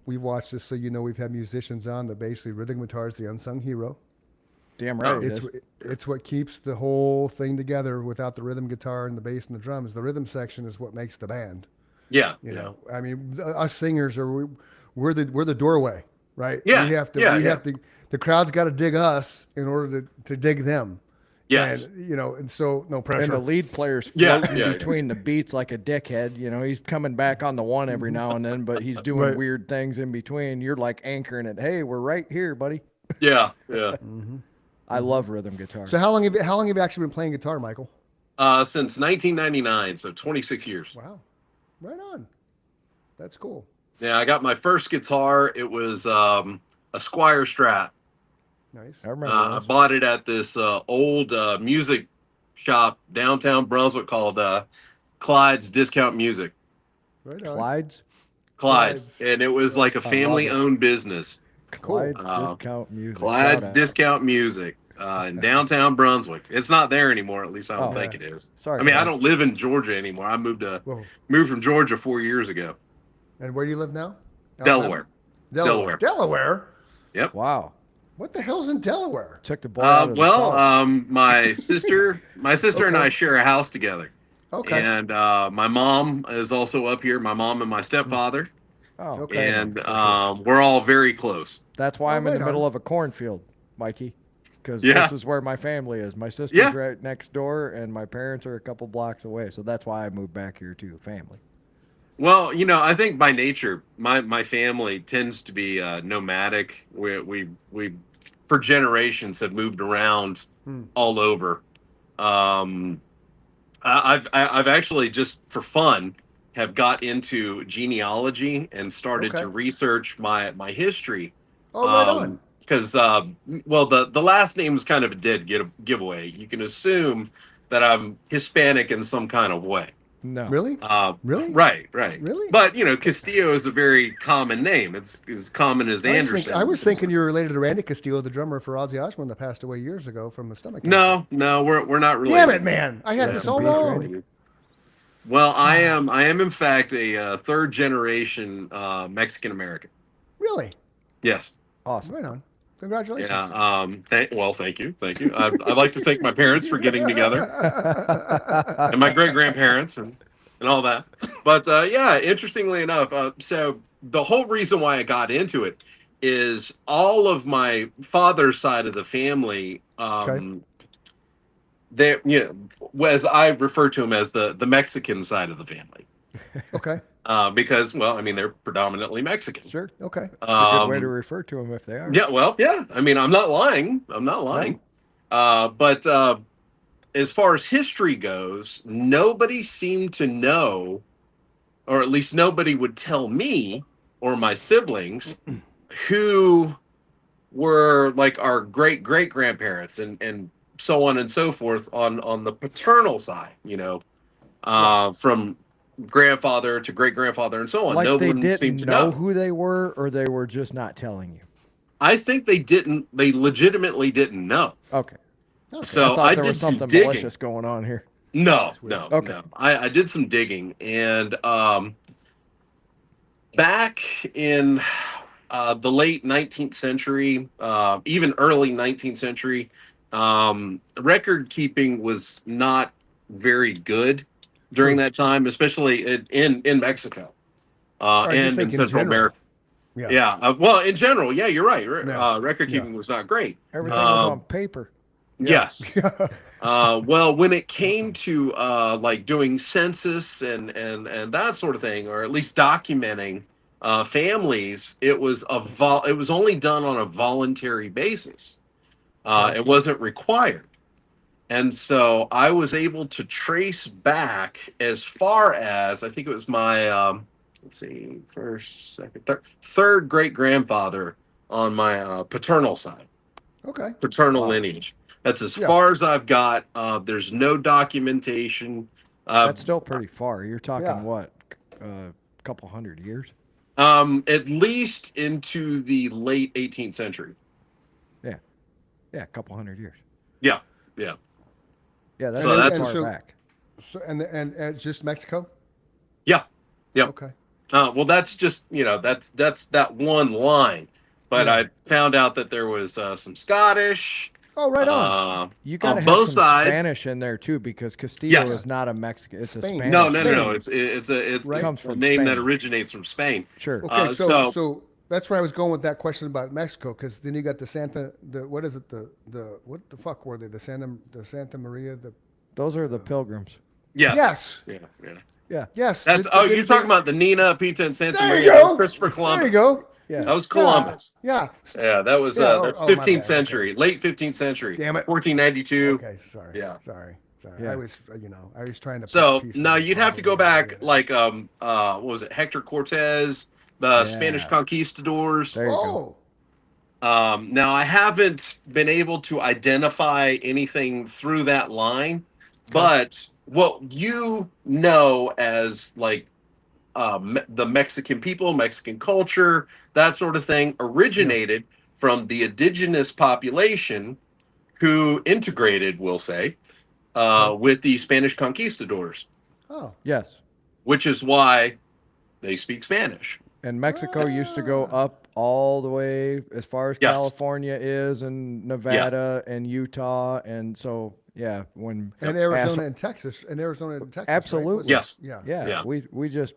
watched this, so you know we've had musicians on that basically rhythm guitar is the unsung hero. Damn right it It's is. it's what keeps the whole thing together. Without the rhythm guitar and the bass and the drums, the rhythm section is what makes the band. Yeah. You yeah. know, I mean, us singers we're the doorway, right? Yeah, we have to yeah, we yeah. have to. The crowd's got to dig us in order to dig them. Yes. And, you know, and so no And pressure. the lead player's Yeah, floating yeah. between the beats like a dickhead. You know, he's coming back on the one every now and then, but he's doing Right. weird things in between. You're like anchoring it. Hey, we're right here, buddy. Yeah. Yeah. I love rhythm guitar. So how long have you actually been playing guitar, Michael? Since 1999, so 26 years. Wow, right on. That's cool. Yeah, I got my first guitar. It was a Squire Strat. Nice. I remember I those. bought it at this old music shop downtown Brunswick called Clyde's Discount Music. Right on. Clyde's. Clyde's, and it was like a love it. family-owned business. Cool. Clyde's Discount Music. Clyde's Shout out. Discount Music in downtown Brunswick. It's not there anymore. At least I don't Oh, think it is. Sorry. I mean, I Clyde. don't live in Georgia anymore. I moved Whoa. from Georgia 4 years ago. And where do you live now? Delaware. Delaware. Delaware. Wow. What the hell's in Delaware? Took the ball out of the Well, salt. my sister and I share a house together. Okay. And my mom is also up here. My mom and my stepfather, Oh, okay. and we're all very close. That's why Oh, I'm in right the on. middle of a cornfield, Mikey. Because Yeah. this is where my family is. My sister's Yeah. right next door, and my parents are a couple blocks away. So that's why I moved back here too, family. Well, you know, I think by nature, my family tends to be nomadic. We for generations have moved around all over. I've actually just for fun have got into genealogy and started Okay. to research my history. Oh, right on. Because well, the last name is kind of a dead giveaway. You can assume that I'm Hispanic in some kind of way. No. Really? Really? Right. Really? But you know, Castillo is a very common name. It's as common as Anderson. I was thinking you were related to Randy Castillo, the drummer for Ozzy Osbourne that passed away years ago from a stomach cancer. No, we're not really. Damn it, man! I had Yeah. this all Beef, wrong. Randy. Well, I am in fact a third generation Mexican American. Really? Yes. Awesome. Right on. Congratulations. Yeah. Thank you. I'd like to thank my parents for getting together, and my great grandparents and all that. But yeah, interestingly enough, so the whole reason why I got into it is all of my father's side of the family. Okay. They, as I refer to them as the Mexican side of the family, Okay. because well, I mean they're predominantly Mexican. Sure. Okay. It's a good way to refer to them if they are. Yeah, well, yeah. I mean, I'm not lying. But as far as history goes, nobody seemed to know, or at least nobody would tell me or my siblings who were like our great grandparents and so on and so forth on the paternal side, from grandfather to great grandfather and so on. Like No they one seemed didn't to know know. who they were, or they were just not telling you. I think they legitimately didn't know. Okay. So I thought I there did was some something digging. malicious going on here. No. Okay. I did some digging, and back in the late 19th century, even early 19th century, record keeping was not very good during that time, especially in Mexico I just and in think in Central general. America. Yeah. Yeah. Well, in general, yeah, you're right. Yeah. Record keeping was not great. Everything was on paper. Yes. Well, when it came to like doing census and that sort of thing, or at least documenting families, it was it was only done on a voluntary basis. It wasn't required. And so I was able to trace back as far as, I think it was my, let's see, first, second, third great grandfather on my paternal side, Okay. paternal lineage. That's as Yeah. far as I've got. There's no documentation. That's still pretty far. You're talking Yeah. what? A couple hundred years? At least into the late 18th century. Yeah, a couple hundred years. Yeah, yeah. Yeah, that's So so that's- far so- back. So and it's just Mexico. Yeah. Yep. Okay. Well, that's just that's that one line. But Yeah. I found out that there was some Scottish. Oh, right on. You got to on have both some sides. Spanish in there too, because Castillo Yes. is not a Mexican. It's Spain. a Spanish. No, no, no, no. Spain. It's Right. Comes a from name that Spain. originates from Spain. Sure. Okay, so- so that's where I was going with that question about Mexico, because then you got what is it, what the fuck were they, the Santa Maria, Those are the pilgrims. Yeah. yes, Yeah. Yeah. Yeah. yes. That's you're talking about the Nina, Pita, and Santa There Maria. you That's go. Christopher Columbus. There you go. Yeah. That was Columbus. Yeah. Yeah, that was Yeah, that's oh, my 15th bad. century, late 15th century. Damn it. 1492. Okay, sorry. Yeah. Sorry. Yeah. I was, I was trying to. So put now pieces you'd have to together. go back like what was it, Hector Cortez, the Yeah. Spanish conquistadors. There you go. Oh, Now I haven't been able to identify anything through that line, but what you know as like the Mexican people, Mexican culture, that sort of thing originated from the indigenous population who integrated, we'll say, with the Spanish conquistadors, oh, Yes. which is why they speak Spanish. And Mexico used to go up all the way as far as Yes. California is, and Nevada and Utah, and so yeah, when and Arizona and Texas, right? Absolutely. Was it? Yes. Yeah. yeah, Yeah. we just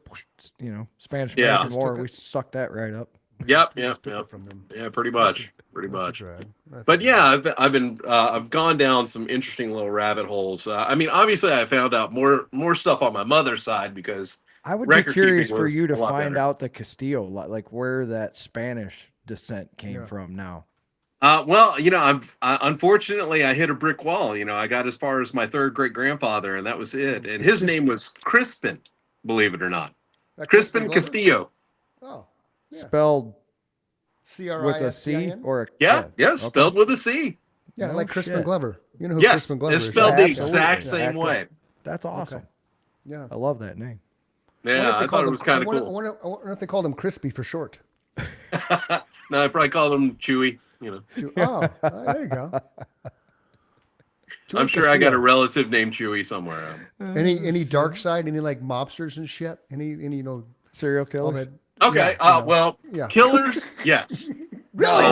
Spanish Yeah. American Just War, took it. we sucked that right up. Yep, We yep, just took it yep. from them. Yeah, pretty much, pretty That's a much. drag. That's But a yeah, drag. I've gone down some interesting little rabbit holes. I mean, obviously, I found out more stuff on my mother's side because I would be record curious keeping for was you to a lot find better. out the Castillo, like where that Spanish descent came Yeah. from now. well, unfortunately I hit a brick wall. I got as far as my third great grandfather, and that was it. And his name was Crispin, believe it or not, That Crispin Glover? Castillo. Oh, yeah. Spelled C-R-I-S-P-I-N? with a C or a Yeah, yeah, yeah, spelled with a C. Yeah, No like Crispin shit. Glover. You know who Yes, Crispin Glover it's is? spelled right? the Absolutely. exact Yeah, same act way. That's awesome. Yeah. I love that name. Yeah, I thought it was kind of I cool. wonder if they called him Crispy for short. No, I probably called him Chewy. Oh, there you go. I'm Chewy sure I got a Castillo. relative named Chewy somewhere. Any dark side? Any like mobsters and shit? Any Serial all killer. that? Okay, Yeah, well, yeah. killers, yes. Really?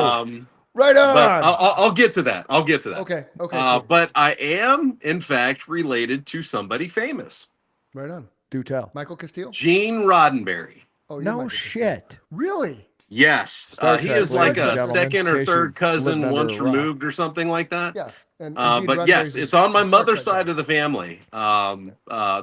Right on. But I'll get to that. I'll get to that. Okay. Cool. But I am, in fact, related to somebody famous, Right on. Do tell. Michael Castillo. Gene Roddenberry. Oh, you're No Michael Castillo. shit. Really? Yes, Star he Trek, is like ladies and a gentlemen, second in or case third you've cousin, lived once under a rock. removed or something like that. Yeah. And But yes, it's on my mother's side of the family. The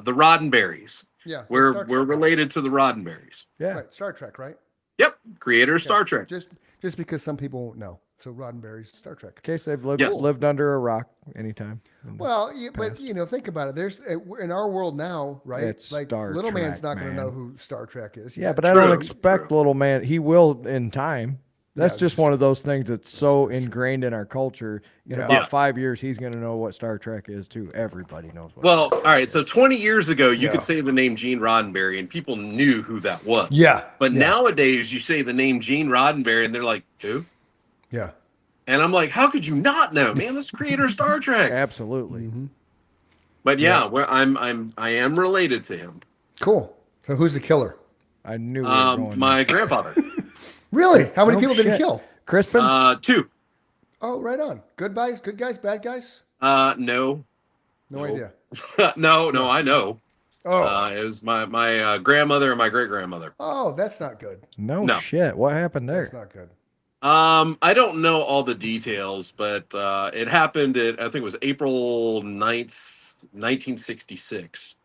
Roddenberries. Yeah. We're Star Trek guy. related to the Roddenberries. Yeah. Right. Star Trek, right? Yep, creator of Okay. Star Trek. Just because some people won't know. So Roddenberry's Star Trek. In case they've lived Yes. lived under a rock anytime. Well, but think about it. There's in our world now, right? It's like Star little man's Trek, not going to man. know who Star Trek is. Yeah, but I True, don't expect true. little man. He will in time. That's Yeah, just one of those things that's so ingrained in our culture. In Yeah. about Yeah. 5 years, he's going to know what Star Trek is too. Everybody knows what. Well, Star all right. So 20 years ago, you Yeah. could say the name Gene Roddenberry, and people knew who that was. Yeah. But yeah. nowadays, you say the name Gene Roddenberry, and they're like, "Who?" Yeah. And I'm like, "How could you not know, man? That's the creator of Star Trek." Absolutely. Mhm. But yeah, I am related to him. Cool. So who's the killer? I knew we were going My grandfather. Really? How many No people did he shit. kill? Crispin. 2. Oh, right on. Good guys, bad guys? No. No No. idea. no, I know. Oh. It was my grandmother and my great grandmother. Oh, that's not good. no, no. shit. What happened there? That's not good. I don't know all the details, but it happened at, I think it was April 9th, 1966,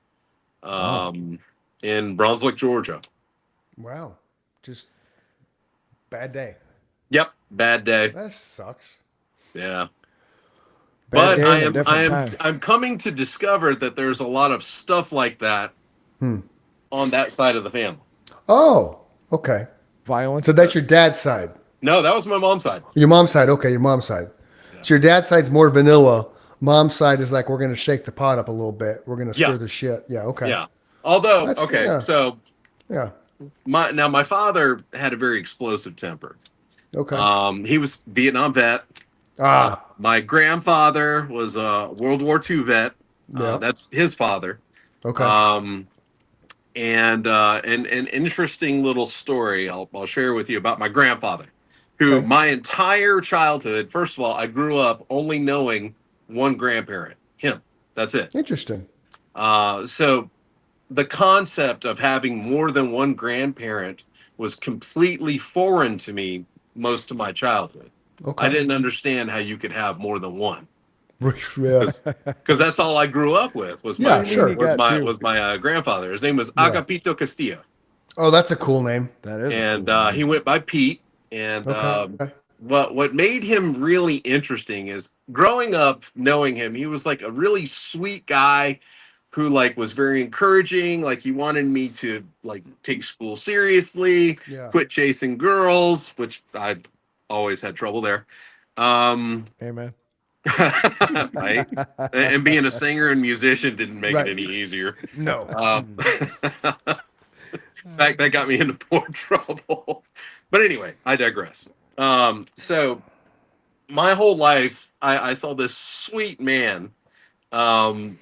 in Brunswick, Georgia. Wow. Just bad day. Yep, bad day. That sucks. Yeah. Bad But day and a different time. I'm coming to discover that there's a lot of stuff like that on that side of the family. Oh, okay. Violence. So that's your dad's side. No, that was my mom's side. Your mom's side, okay, your mom's side. So your dad's side's more vanilla. Mom's side is like, we're going to shake the pot up a little bit. We're going to stir Yeah. the shit. Yeah, okay. Yeah. Although, That's okay, good, yeah. so Yeah, my father had a very explosive temper. okay. He was Vietnam vet. My grandfather was a World War II vet. Yeah. That's his father. Okay. And an interesting little story I'll share with you about my grandfather, who Okay. my entire childhood, first of all, I grew up only knowing one grandparent, him. That's it. Interesting. So the concept of having more than one grandparent was completely foreign to me most of my childhood. Okay. I didn't understand how you could have more than one, Yeah. because that's all I grew up with was Yeah, my sure. was my grandfather. His name was Yeah. Agapito Castillo, Oh, that's a cool name. That is. and he went by Pete. And Okay. what made him really interesting is growing up knowing him, he was like a really sweet guy who like was very encouraging. Like he wanted me to like take school seriously, Yeah. quit chasing girls, which I always had trouble there. Amen. Right. And being a singer and musician didn't make Right. it any easier. No. In fact, that got me into more trouble. But anyway, I digress. So my whole life, I saw this sweet man, and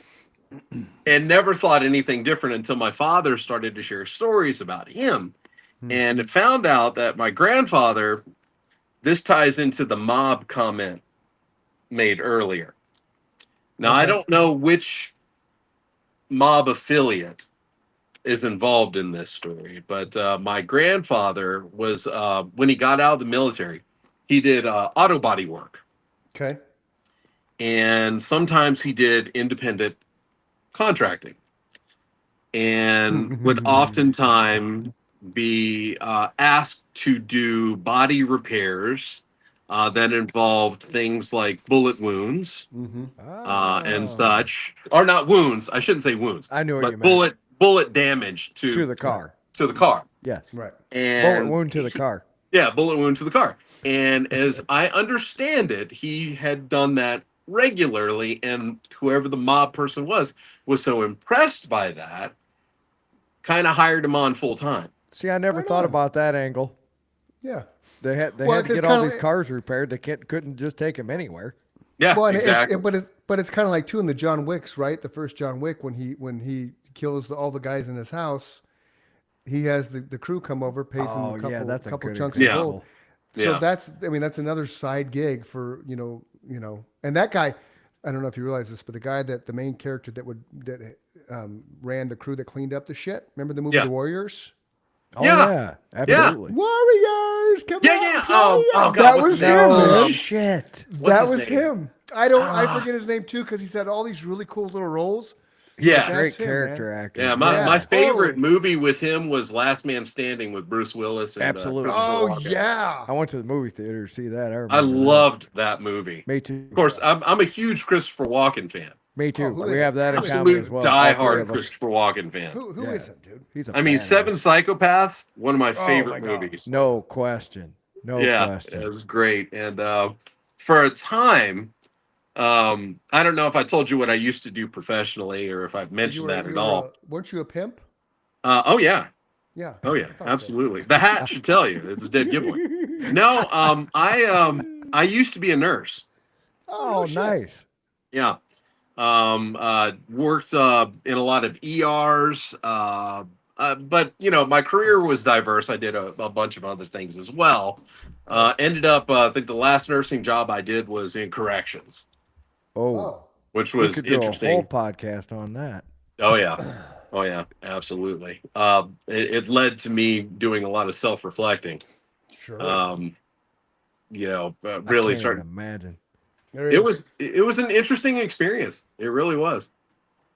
never thought anything different until my father started to share stories about him. And found out that my grandfather, this ties into the mob comment made earlier. Now, I Okay. don't know which mob affiliate is involved in this story, but my grandfather was, when he got out of the military, he did auto body work. Okay. And sometimes he did independent contracting, and would oftentimes be asked to do body repairs that involved things like bullet wounds Mm-hmm. and such, or not wounds. I shouldn't say wounds, I knew what you but meant. bullet damage To the car. to the car. Yes. Right. And Bullet wound to the car. Yeah, bullet wound to the car. And as I understand it, he had done that regularly, and whoever the mob person was so impressed by that, kind of hired him on full time. See, I never Right thought on. about that angle. Yeah. They had Well, to 'cause get all kinda these cars repaired. They couldn't just take them anywhere. Yeah, Well, and exactly. but it's kind of like too in the John Wicks, right? The first John Wick, when he kills all the guys in his house, he has the crew come over, pays him Oh, a couple, yeah, that's a couple good chunks example. of gold. So Yeah. that's another side gig for and that guy, I don't know if you realize this, but the guy the main character that ran the crew that cleaned up the shit. Remember the movie Yeah. The Warriors? Oh, Yeah. absolutely. Warriors, come Yeah, on, yeah. play Oh, ya. God, that what's was his him, name? man. Shit. What's That his was name? him. I forget his name too because he's had all these really cool little roles. Yeah. That's Great him, character man. actor. Yeah, my Yeah, favorite totally. movie with him was Last Man Standing with Bruce Willis. And, Absolutely. Christopher Oh Walken. yeah. I went to the movie theater to see that. I, I remember that. loved that movie. Me too. Of course, I'm a huge Christopher Walken fan. Me too. who we is- have that in common Absolute as well. All three diehard of us. Christopher Walken fan. Who Yeah. isn't, dude? He's a I mean, badass. Seven Psychopaths, one of my my favorite God. movies. No question. No Yeah, question. it was great. And for a time, I don't know if I told you what I used to do professionally or if I've mentioned that at all. Weren't you a pimp? Oh yeah, Yeah. oh yeah, I thought so. absolutely. The hat should tell you it's a dead giveaway. No, I used to be a nurse. Oh, no shit. nice. Yeah. Worked in a lot of ERs. But my career was diverse. I did a bunch of other things as well. Ended up, I think the last nursing job I did was in corrections, Oh, Oh. which we was could do a whole interesting. podcast on that. Oh yeah, absolutely. It led to me doing a lot of self-reflecting. Sure. Really I can't started. even imagine. There he is. It was an interesting experience. It really was.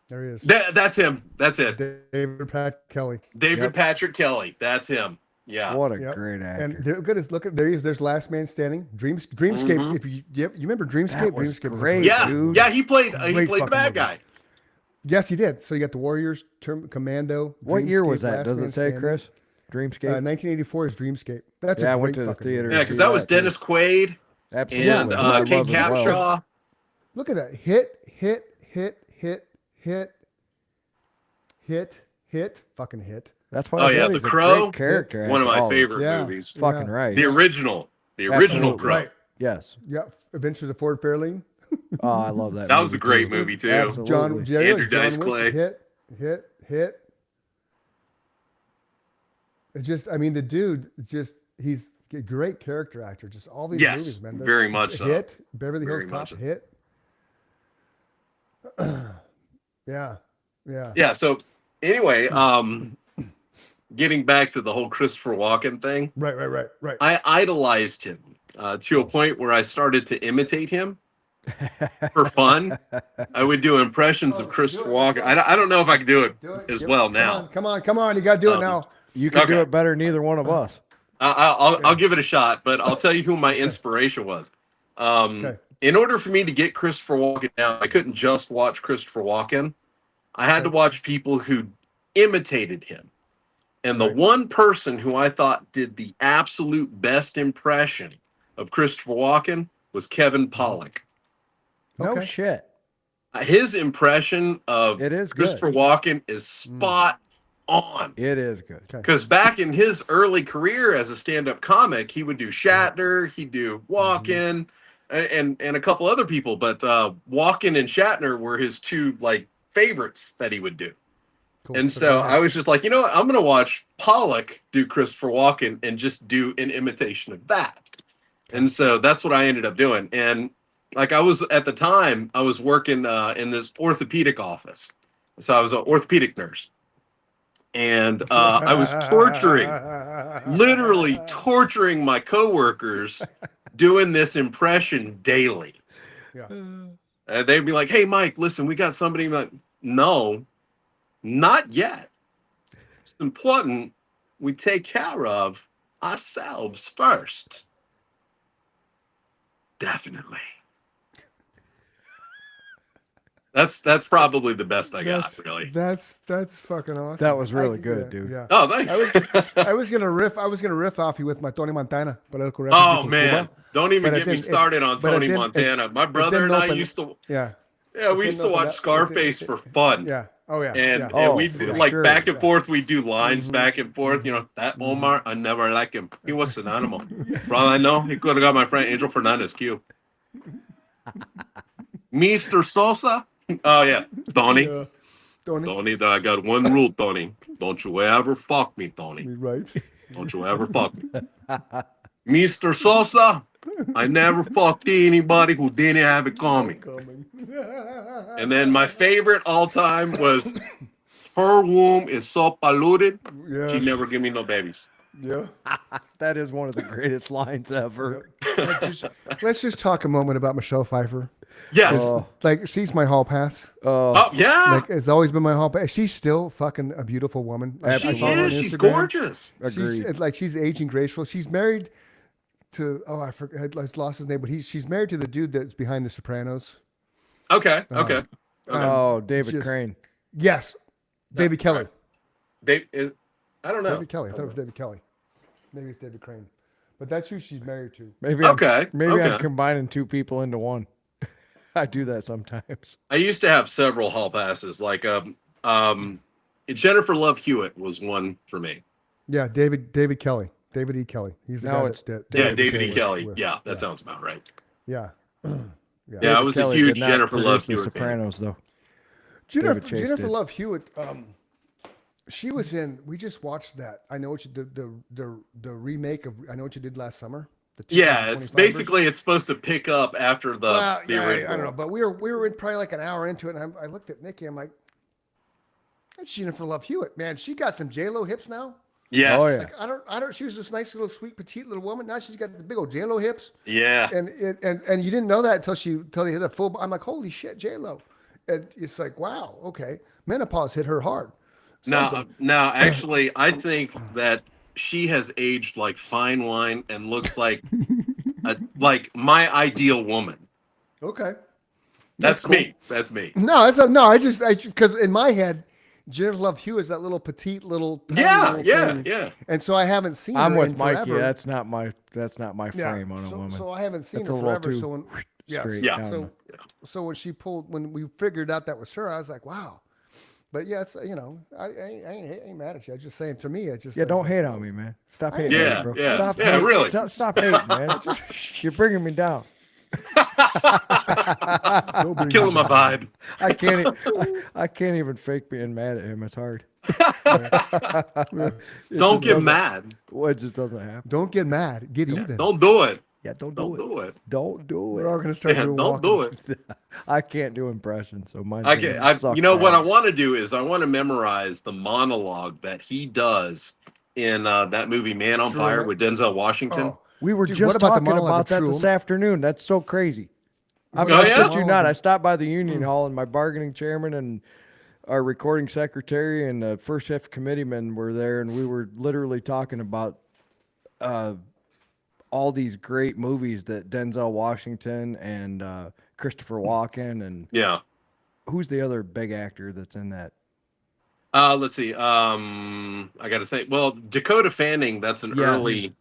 There he is. That's him. That's it. David Pat Kelly. David Yep. Patrick Kelly. That's him. Yeah. What a Yep. great actor. And look at there he is. There's Last Man Standing. Dreamscape. Mhm. If you remember Dreamscape, That was Dreamscape was great. Yeah, Dude. yeah, he played Great the fucking bad movie. guy. Yes, he did. So you got the Warriors, Commando. What year was Dreamscape, that? Last Does Man it say, Standing. Chris? Dreamscape. 1984 is Dreamscape. That's Yeah, a I great went to the fucking theater. movie. Yeah, because that was too. Dennis Quaid Absolutely. and who I Kate love as well. Capshaw. Look at that. Hit. Fucking hit. That's why Oh I yeah, said The he's a Crow. great character. One of my actor. Oh, favorite Yeah. movies. Fucking right. The original Absolutely. Crow. Right. Yes. Yeah. Adventures of Ford Fairlane. Oh, I love that. That was a movie, great too. movie too. Absolutely. John Dice Clay. Hit. It's just, I mean, the dude, it's just, he's a great character actor. Just all these Yes, movies, man. very much so. Hit, Beverly Very Hills Cop, much so. Hit. Yeah. Yeah. So anyway, getting back to the whole Christopher Walken thing, Right. I idolized him to a point where I started to imitate him for fun. I would do impressions of Christopher Walken. I don't know if I can do it as well now. Come on. You got to do it now. You can do Okay. it better than either one of us. I'll give it a shot, but I'll tell you who my inspiration was. Okay. In order for me to get Christopher Walken down, I couldn't just watch Christopher Walken. I had to watch people who imitated him. And the Right. one person who I thought did the absolute best impression of Christopher Walken was Kevin Pollak. No Okay. shit. His impression of It is good. Christopher Walken is spot on. It is good. Because back in his early career as a stand-up comic, he would do Shatner, he'd do Walken, and a couple other people. But Walken and Shatner were his two like favorites that he would do. Cool. And so I was just like, you know what? I'm going to watch Pollock do Christopher Walken and just do an imitation of that. And so that's what I ended up doing. And like I was at the time, I was working in this orthopedic office. So I was an orthopedic nurse. And I was literally torturing my coworkers doing this impression daily. Yeah. They'd be like, hey, Mike, listen, we got somebody. I'm like, no, not yet. It's important we take care of ourselves first. Definitely. That's probably the best I got, really. That's fucking awesome. That was really good, dude. Yeah. Oh, thanks. I was gonna riff off you with my Tony Montana, but Oh man, don't even But it get me didn't- started on but it Tony didn't- Montana. My brother didn't and I open- used to, Yeah. we used to open watch up- Scarface for fun. Yeah. Oh yeah. And, yeah. and Oh, we for like sure. back and forth. We do lines Mhm. back and forth. You know that Omar, I never liked him. He was an animal. For all I know, he could have got my friend Angel Fernandez Q. Mr. Sosa. Oh yeah, Tony. Yeah. Tony. Tony, I got one rule, Tony. Don't you ever fuck me, Tony. Right. Don't you ever fuck me. Mr. Sosa, I never fucked anybody who didn't have it coming. And then my favorite all time was her womb is so polluted, she Yeah. never give me no babies. Yeah. That is one of the greatest lines ever. Let's just talk a moment about Michelle Pfeiffer. Yes. Oh, Like, she's my hall pass. Oh, yeah. Like, it's always been my hall pass. She's still fucking a beautiful woman. Like, She I follow her on is. She's Instagram. gorgeous. agreed. She's aging graceful. She's married to I forgot, I lost his name, but she's married to the dude that's behind The Sopranos. Okay. Okay. Oh, David just- Crane. Yes, David Kelly. I don't know. David Kelly. I thought it was David Kelly. Maybe it's David Crane, but that's who she's married to. Maybe Okay. maybe okay. I'm combining two people into one. I do that sometimes. I used to have several hall passes. Like Jennifer Love Hewitt was one for me. Yeah, David Kelly. David E. Kelly. He's the No, guy it's that Yeah, David E. was Kelly. with. Yeah, that sounds about right. Yeah. Yeah, I was a Kelly huge did not Jennifer Love produce The Hewitt fan. Sopranos, though. Jennifer, David Chase Jennifer did. Love Hewitt. She was in. We just watched that. I know what you the remake of I Know What You Did Last Summer. The Yeah, it's 2025 basically it's supposed to pick up after the Well, yeah, original. I don't know, but we were in probably like an hour into it, and I looked at Nikki. I'm like, that's Jennifer Love Hewitt, man. She got some J-Lo hips now. Yes. Oh, yeah. Like I don't. She was this nice little sweet petite little woman. Now she's got the big old J-Lo hips, Yeah. and you didn't know that until they hit a full. I'm like, holy shit, J-Lo, and it's like, wow, okay, menopause hit her hard. Now, actually, I think that she has aged like fine wine and looks like like my ideal woman. Okay. That's cool. me. That's me. No, I just because in my head, Jennifer Love Hewitt is that little petite little tiny Yeah, little yeah, thing. yeah. And so I haven't seen I'm her with in Mikey. forever. That's not my Yeah, frame on a woman. So I haven't seen That's her a little forever. too So when straight Yeah. down. so when we figured out that was her, I was like, wow. But yeah, it's I ain't mad at you. I just saying to me, it's just Yeah, don't hate on me, man. Stop hating on Yeah, me, bro. yeah, Stop yeah, hating. really. Stop hating, man. You're bringing me down. Killing my vibe. I can't even fake being mad at him. It's hard. Don't get mad. Well, it just doesn't happen. Don't get mad. Get even. Don't do it. Yeah, don't Don't do it. do it. Don't do We're all it. gonna start Yeah, doing don't do walking. it. I can't do impressions, so mine. I get. You know what I want to do is I want to memorize the monologue that he does in that movie Man on True Fire Limit? with Denzel Washington. Oh, We were Dude, just what about the talking monologue about of that True this Limit? afternoon. That's so crazy. I'm Oh, not yeah? shit you not. I stopped by the union hall and my bargaining chairman and our recording secretary and the first shift committeemen were there, and we were literally talking about all these great movies that Denzel Washington and Christopher Walken and Yeah. who's the other big actor that's in that? Let's see. I got to think. Well, Dakota Fanning. That's an Yeah. early.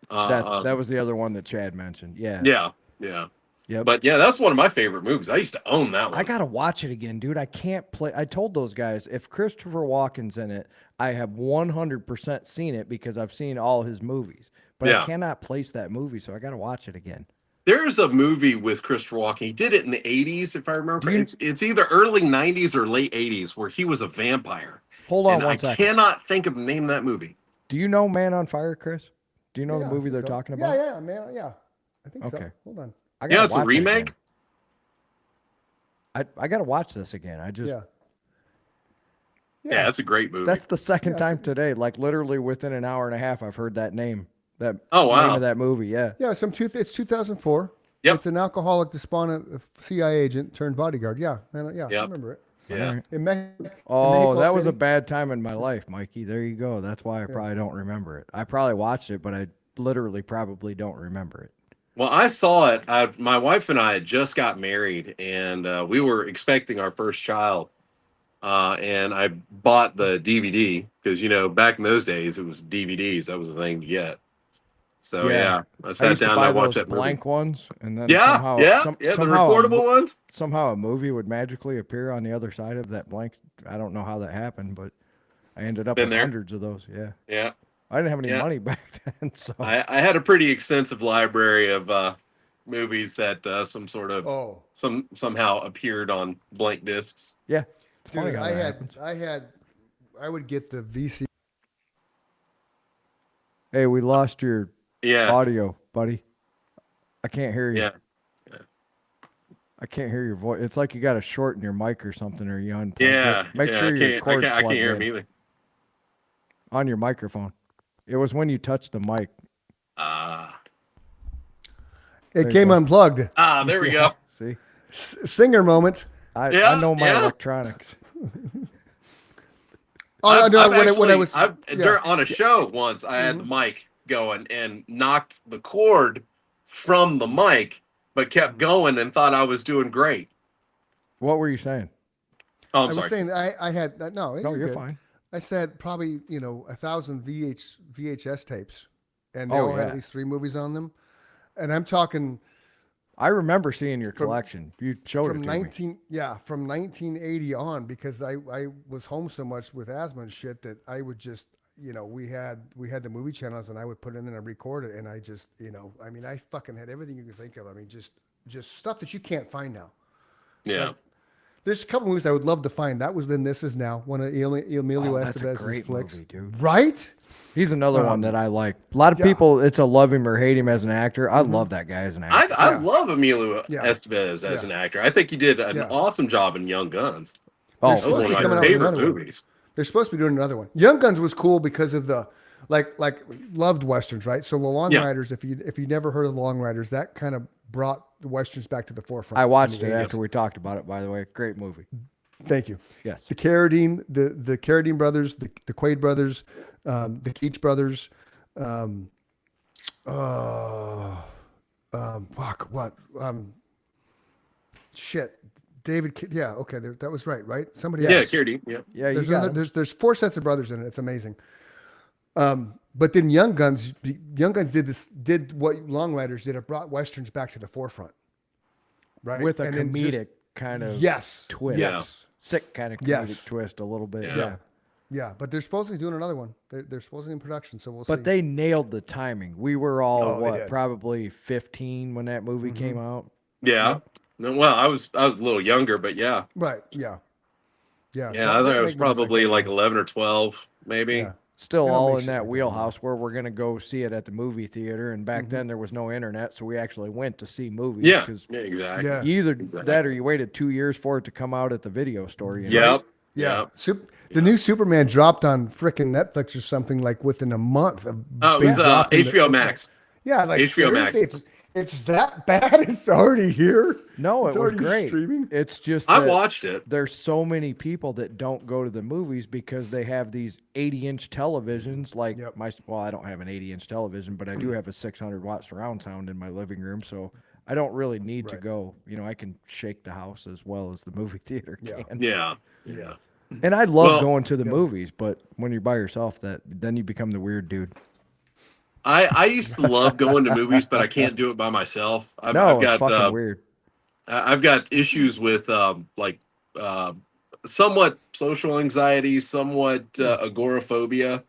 That was the other one that Chad mentioned. Yeah. Yeah. Yeah. Yep. But yeah, that's one of my favorite movies. I used to own that one. I gotta watch it again, dude. I can't play. I told those guys if Christopher Walken's in it, I have 100% seen it because I've seen all his movies. But Yeah. I cannot place that movie, so I gotta watch it again. There's a movie with Christopher Walken. He did it in the 80s, if I remember. It's either early 90s or late 80s, where he was a vampire. Hold on And I one second. cannot think of the name of that movie. Do you know Man on Fire, Chris? Do you know Yeah, the movie they're so- talking about? Yeah, man. Yeah, I think so. Okay. Hold on. I Yeah, gotta it's a watch it remake. again. I gotta watch this again. I just Yeah. Yeah, that's a great movie. that's the second Yeah, time today. Like literally within an hour and a half, I've heard that name. That Oh, wow. name of that movie. Yeah. Yeah, it's 2004. Yep. It's an alcoholic, despondent CIA agent turned bodyguard. Yeah, I Yep. remember it. yeah. In Oh, Mexico that was a City. bad time in my life, Mikey. There you go. That's why I probably don't remember it. I probably watched it, but I literally probably don't remember it. Well, I saw it. My wife and I had just got married, and we were expecting our first child. And I bought the DVD because, back in those days, it was DVDs. That was the thing to get. So, Yeah. I I sat used to down and buy I watched those that movie. blank ones, and then Yeah, somehow, the somehow reportable ones. somehow a movie would magically appear on the other side of that blank. I don't know how that happened, but I ended up Been with there. hundreds of those. Yeah, Yeah. I didn't have any Yeah. money back then, so I had a pretty extensive library of movies that somehow appeared on blank discs. yeah, it's funny Dude, how that happens. I would get the VC. Hey, we lost your Yeah. audio, buddy. I can't hear you. Yeah. I can't hear your voice. It's like you got to shorten your mic or something, or you unplug Yeah. it. Make yeah, sure I your can't, cord's I can't plugged hear in him either. on your microphone. It was when you touched the mic. It you came go. unplugged. There we go. See, Singer moment. I Yeah, know my yeah. electronics. Oh, no, when I actually- was on a show once, I had the mic going and knocked the cord from the mic, but kept going and thought I was doing great. What were you saying? Oh, I I'm was sorry. saying I had no. No, you're good. fine. I said probably 1,000 VHS tapes, and they Oh, all had yeah. at least 3 movies on them. And I'm talking I remember seeing your From- collection. You showed from it to me. 1980 on, because I was home so much with asthma and shit that I would just we had the movie channels, and I would put it in and record it, and I just I fucking had everything you could think of. I mean, just stuff that you can't find now. Yeah. Like, there's a couple movies I would love to find. That was Then This Is Now, one of Emilio Oh, that's a Estevez's great flicks. movie, dude. Right? He's another one that I like. A lot of yeah. people, it's a love him or hate him as an actor. I love that guy as an actor. I Yeah. love Emilio Yeah. Estevez as Yeah. an actor. I think he did an Yeah. awesome job in Young Guns. Oh, There's That was supposed one to of be my coming out with favorite another one. movies. They're supposed to be doing another one. Young Guns was cool because of the like loved westerns, right? So the Long Yeah. Riders, if you never heard of the Long Riders, that kind of brought the westerns back to the forefront. I watched in it the 80s. after we talked about it, by the way. Great movie. Thank you. Yes. The Carradine, the Carradine brothers, the Quaid brothers, the Keach brothers. Fuck what? Shit. Yeah, okay, that was right? Somebody Yeah, else. Carradine. Yeah. Yeah, you got 'em. There's 4 sets of brothers in it. It's amazing. But then Young Guns did what Long Riders did. It brought westerns back to the forefront, right? with a And then just- comedic kind of yes, twist. yes, Sick kind of comedic Yes. twist a little bit. Yeah. Yeah. yeah. But they're supposedly doing another one. They're supposedly in production, so we'll see. But they nailed the timing. We were all Oh, they did. probably 15 when that movie Mm-hmm. came out. Yeah. No, well, I was a little younger, but yeah. right, yeah. Yeah, I That think I was make me probably think- like 11 or 12, maybe. Yeah. Still That'll all make in shit that like that, wheelhouse where we're gonna go see it at the movie theater. And back Mm-hmm. then there was no internet, so we actually went to see movies. Yeah, 'cause yeah, exactly. Yeah. you either that or you waited 2 years for it to come out at the video store. You know? Yep. Yeah. Yep. The new Superman dropped on frickin' Netflix or something like within a month. Of Oh, it big was drop in the- HBO Max. Yeah, like HBO Max. seriously, it's that bad. It's already here. No, It's it was already great. streaming? It's just I that watched it. there's so many people that don't go to the movies because they have these 80-inch televisions. Like Yep. well, I don't have an 80-inch television, but I do have a 600-watt surround sound in my living room, so I don't really need to Right. go. You know, I can shake the house as well as the movie theater Yeah. can. Yeah. Yeah. And I love Well- going to the movies, but when you're by yourself, then you become the weird dude. I used to love going to movies, but I can't do it by myself. I've No, got it's fucking weird. I've got issues with somewhat social anxiety, somewhat agoraphobia.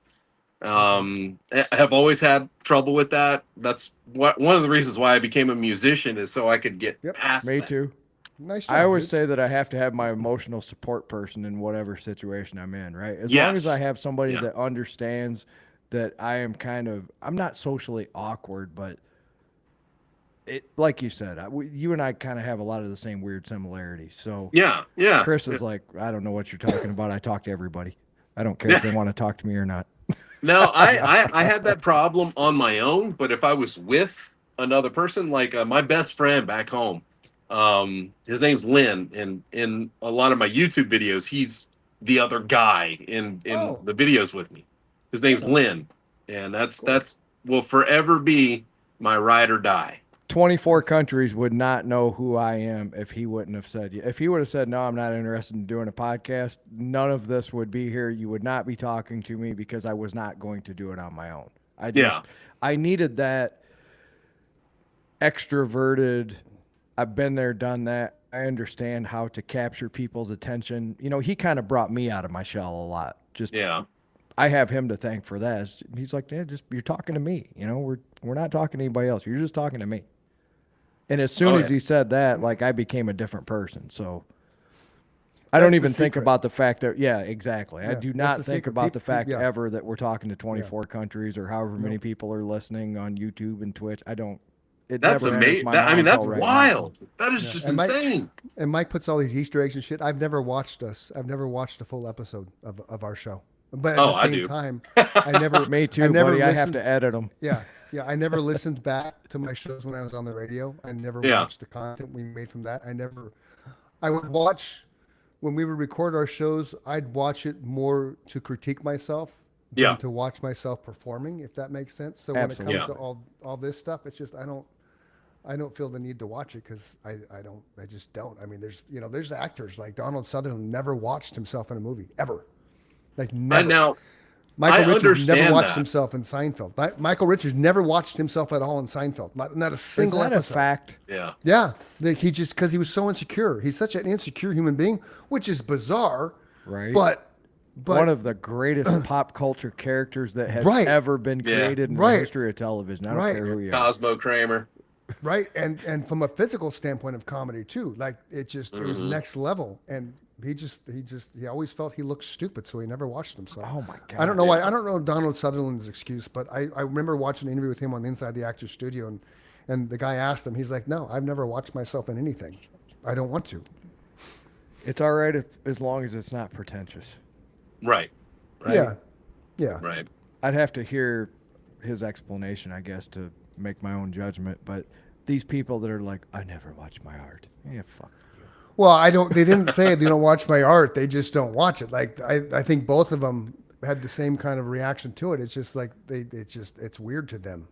I have always had trouble with that. That's one of the reasons why I became a musician, is so I could get Yep. past Me that. too. Nice job. I always dude. say that I have to have my emotional support person in whatever situation I'm in, right? As long as Yes. I have somebody Yeah. that understands that I'm not socially awkward, but like you said, you and I kind of have a lot of the same weird similarities. So Yeah, yeah. Chris is like, I don't know what you're talking about. I talk to everybody. I don't care if they want to talk to me or not. No, I had that problem on my own, but if I was with another person, like my best friend back home, his name's Lynn, and in a lot of my YouTube videos, he's the other guy in Oh. the videos with me. His name's Lynn, and that's will forever be my ride or die. 24 countries would not know who I am if he wouldn't have said, if he would have said, no, I'm not interested in doing a podcast, none of this would be here. You would not be talking to me because I was not going to do it on my own. Yeah. I needed that extroverted. I've been there, done that. I understand how to capture people's attention. You know, he kind of brought me out of my shell a lot. Just, Yeah, I have him to thank for that. He's like, yeah, you're talking to me. You know, we're not talking to anybody else. You're just talking to me. And as soon Oh, as yeah. he said that, like, I became a different person. So I That's don't the even think secret. about the fact that, yeah, exactly. I Yeah, do that's not the think secret. about the fact Yeah. ever that we're talking to 24 countries or however many people are listening on YouTube and Twitch. I don't. It that's never enters amazing. my I mean, mind that's till right now. wild. That is just And Mike- insane. And Mike puts all these Easter eggs and shit. I've never watched a full episode of our show. But at Oh, the I same do. time, I never. Me too, I never buddy. I have listened- to edit them. Yeah, I never listened back to my shows when I was on the radio. I never Yeah. watched the content we made from that. I would watch when we would record our shows. I'd watch it more to critique myself than Yeah. to watch myself performing, if that makes sense. So when Absolutely. it comes Yeah. to all this stuff, it's just I don't feel the need to watch it because I just don't. I mean, there's actors like Donald Sutherland never watched himself in a movie ever, like never. And now, Michael I Richards never understand watched that. himself in Seinfeld. Michael Richards never watched himself at all in Seinfeld. Not a Is single that a episode. fact? yeah, Yeah, like because he was so insecure. He's such an insecure human being, which is bizarre. Right. But One of the greatest pop culture characters that has Right. ever been Yeah. created in Right. the history of television. I don't Right. care who you are. Cosmo Kramer. right, and from a physical standpoint of comedy too, like it was next level. And he always felt he looked stupid, so he never watched himself. Oh my God. I don't know why. I don't know Donald Sutherland's excuse, but I remember watching an interview with him on Inside the Actors Studio, and the guy asked him, he's like, "No, I've never watched myself in anything. I don't want to." It's all right as long as it's not pretentious. Right. Right. Yeah, yeah. Right. I'd have to hear his explanation, I guess, to make my own judgment. But these people that are like, I never watch my art. Yeah, fuck you. Well, I don't. They didn't say they don't watch my art. They just don't watch it. Like I think both of them had the same kind of reaction to it. It's just like it's weird to them.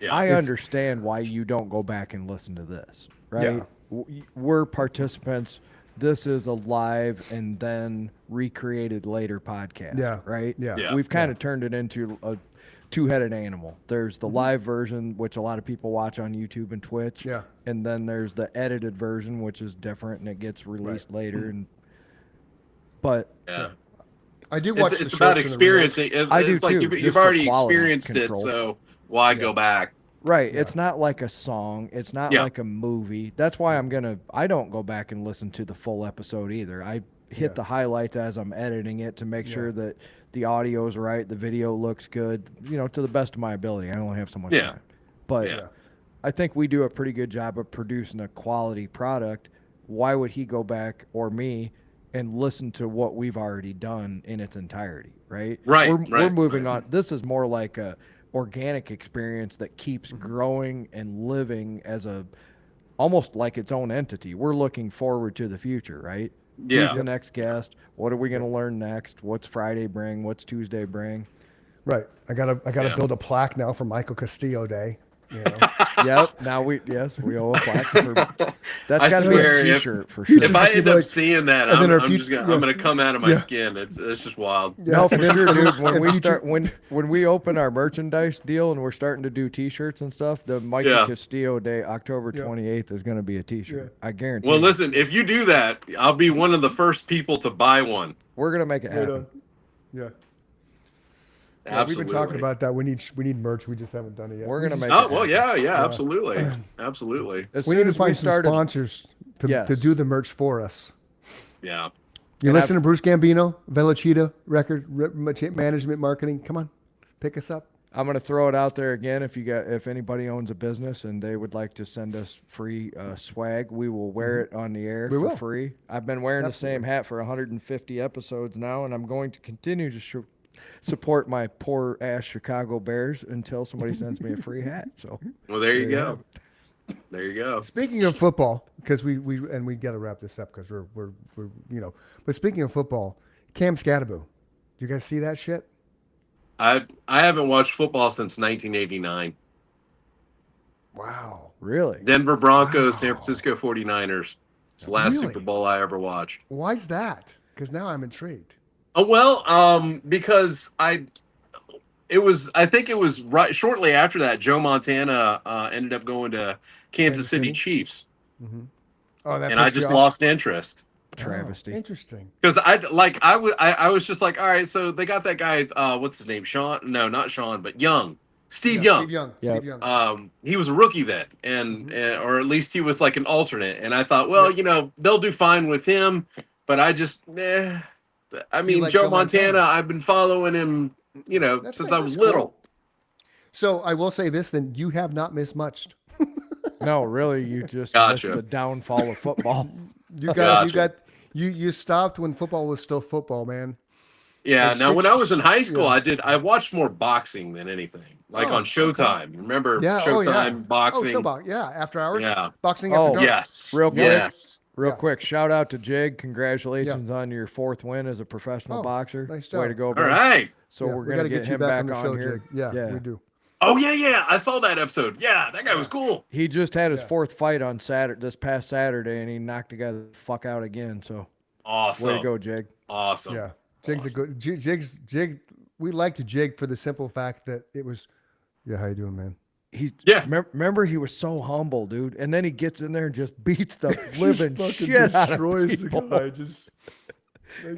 Yeah. I It's- understand why you don't go back and listen to this, right? Yeah. We're participants this is a live and then recreated later podcast. Yeah. Right. Yeah. Yeah. We've kind of turned it into a two-headed animal. There's the live version, which a lot of people watch on YouTube and Twitch. Yeah. And then there's the edited version, which is different and it gets released later. But Yeah. I do watch. It's the about shorts and the reels. experiencing. It's, I do it's like too, you've just for already quality experienced control. it, so why go back? right, it's not like a song. It's not Yeah. like a movie. That's why I don't go back and listen to the full episode either. I hit the highlights as I'm editing it to make sure that the audio is right, the video looks good, to the best of my ability. I only have so much Yeah. time. But Yeah. I think we do a pretty good job of producing a quality product. Why would he go back, or me, and listen to what we've already done in its entirety, right? Right, We're moving on. This is more like a organic experience that keeps growing and living as almost like its own entity. We're looking forward to the future, right? Yeah. Who's the next guest? What are we going to learn next? What's Friday bring? What's Tuesday bring? Right. I gotta Yeah. build a plaque now for Michael Castillo Day. Yep. Now we owe a plaque for that's I got to be swear, a if- T-shirt for sure. If I end like- up seeing that, and then I'm our fut- just gonna, yeah. I'm gonna come out of my Yeah. skin. It's just wild. No, for sure, dude. When And we future- start, when we open our merchandise deal and we're starting to do T-shirts and stuff, the Mikey Yeah. Castillo Day, October 28th, is going to be a T-shirt. I guarantee. Well, you. listen, if you do that, I'll be one of the first people to buy one. We're going to make it happen. Yeah. Absolutely. We've been talking about that. We need merch. We just haven't done it yet. We're gonna make. Oh it well, happen. yeah, absolutely, absolutely. As We soon need to as we find some started, sponsors to Yes. do the merch for us. Yeah. You And listen to Bruce Gambino, Velocita Record Management Marketing. Come on, pick us up. I'm going to throw it out there again. If anybody owns a business and they would like to send us free swag, we will wear it on the air We for will. free. I've been wearing the same hat for 150 episodes now, and I'm going to continue to support my poor ass Chicago Bears until somebody sends me a free hat. So Well, there you go. There you go. Speaking of football, because we got to wrap this up because we're But speaking of football, Cam Scatterbo, you guys see that shit? I haven't watched football since 1989. Wow. really, Denver Broncos, Wow. San Francisco 49ers. It's the last Really? Super Bowl I ever watched. Why's that? Because now I'm intrigued. Oh, well, because I think it was right shortly after that Joe Montana ended up going to Kansas City City? Chiefs, Oh, that and I pissed you just off? lost interest. travesty. Oh, interesting. Because I was just like, all right, so they got that guy, what's his name? Sean? No, not Sean, but Young. Steve Young. Steve Young. Yep. Steve Young. He was a rookie then, and or at least he was like an alternate. And I thought, well, they'll do fine with him. But I just, I mean, like Joe Joe Montana, Montana? I've been following him, That's since right, I was that's little. cool. So I will say this: then you have not missed much. No, really, you just Gotcha. missed the downfall of football. You stopped when football was still football, man. Yeah. Like Now, when I was in high school, yeah. I watched more boxing than anything, like Oh, on Showtime. Remember Yeah. Showtime Oh yeah. boxing? Oh, Showbox. Yeah. After hours. Yeah. Boxing Oh, after dark. Yes. Real quick. Yes. Real Yeah. quick, shout out to Jig. Congratulations on your 4th win as a professional Oh, boxer. nice Way job. to go, All bro. right. So Yeah, we're we gonna gotta get you him back on the on show, here. Jake. Yeah, we do. Oh yeah. I saw that episode. Yeah, that guy was cool. He just had his Yeah. 4th fight on this past Saturday, and he knocked the guy the fuck out again. So Awesome. way to go, Jig. Awesome. Yeah. Jig's a good Jig. We like to Jig for the simple fact that it was. Yeah. How you doing, man? Yeah. Remember, he was so humble, dude. And then he gets in there and just beats the living shit out of people. Just.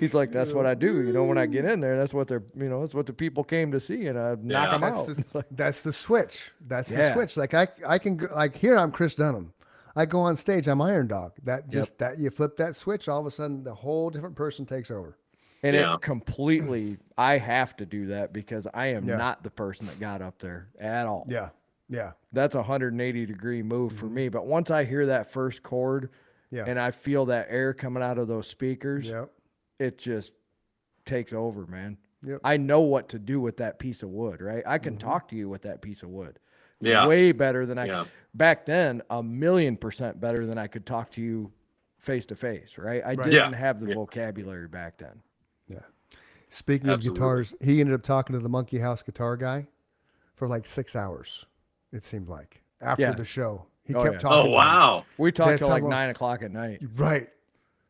He's like, that's what I do. When I get in there, that's what that's what the people came to see, and I knock them out. That's the switch. That's Yeah. the switch. Like I can go, like here I'm Chris Dunham. I go on stage. I'm Iron Dog. That you flip that switch, all of a sudden the whole different person takes over. And Yeah. it completely, I have to do that because I am Yeah. not the person that got up there at all. Yeah. Yeah. That's a 180-degree move for me. But once I hear that first chord Yeah. and I feel that air coming out of those speakers, Yeah. it just takes over, man. Yep. I know what to do with that piece of wood, right? I can talk to you with that piece of wood. Yeah. Way better than I Yeah. back then, 1,000,000% better than I could talk to you face to face, right? I didn't Yeah. have the vocabulary back then. Yeah. Speaking Absolutely. of guitars, he ended up talking to the Monkey House guitar guy for like 6 hours. It seemed like after Yeah. the show, he Oh, kept yeah. talking. Oh to him. wow. We talked That's till how like long- 9 o'clock at night. Right.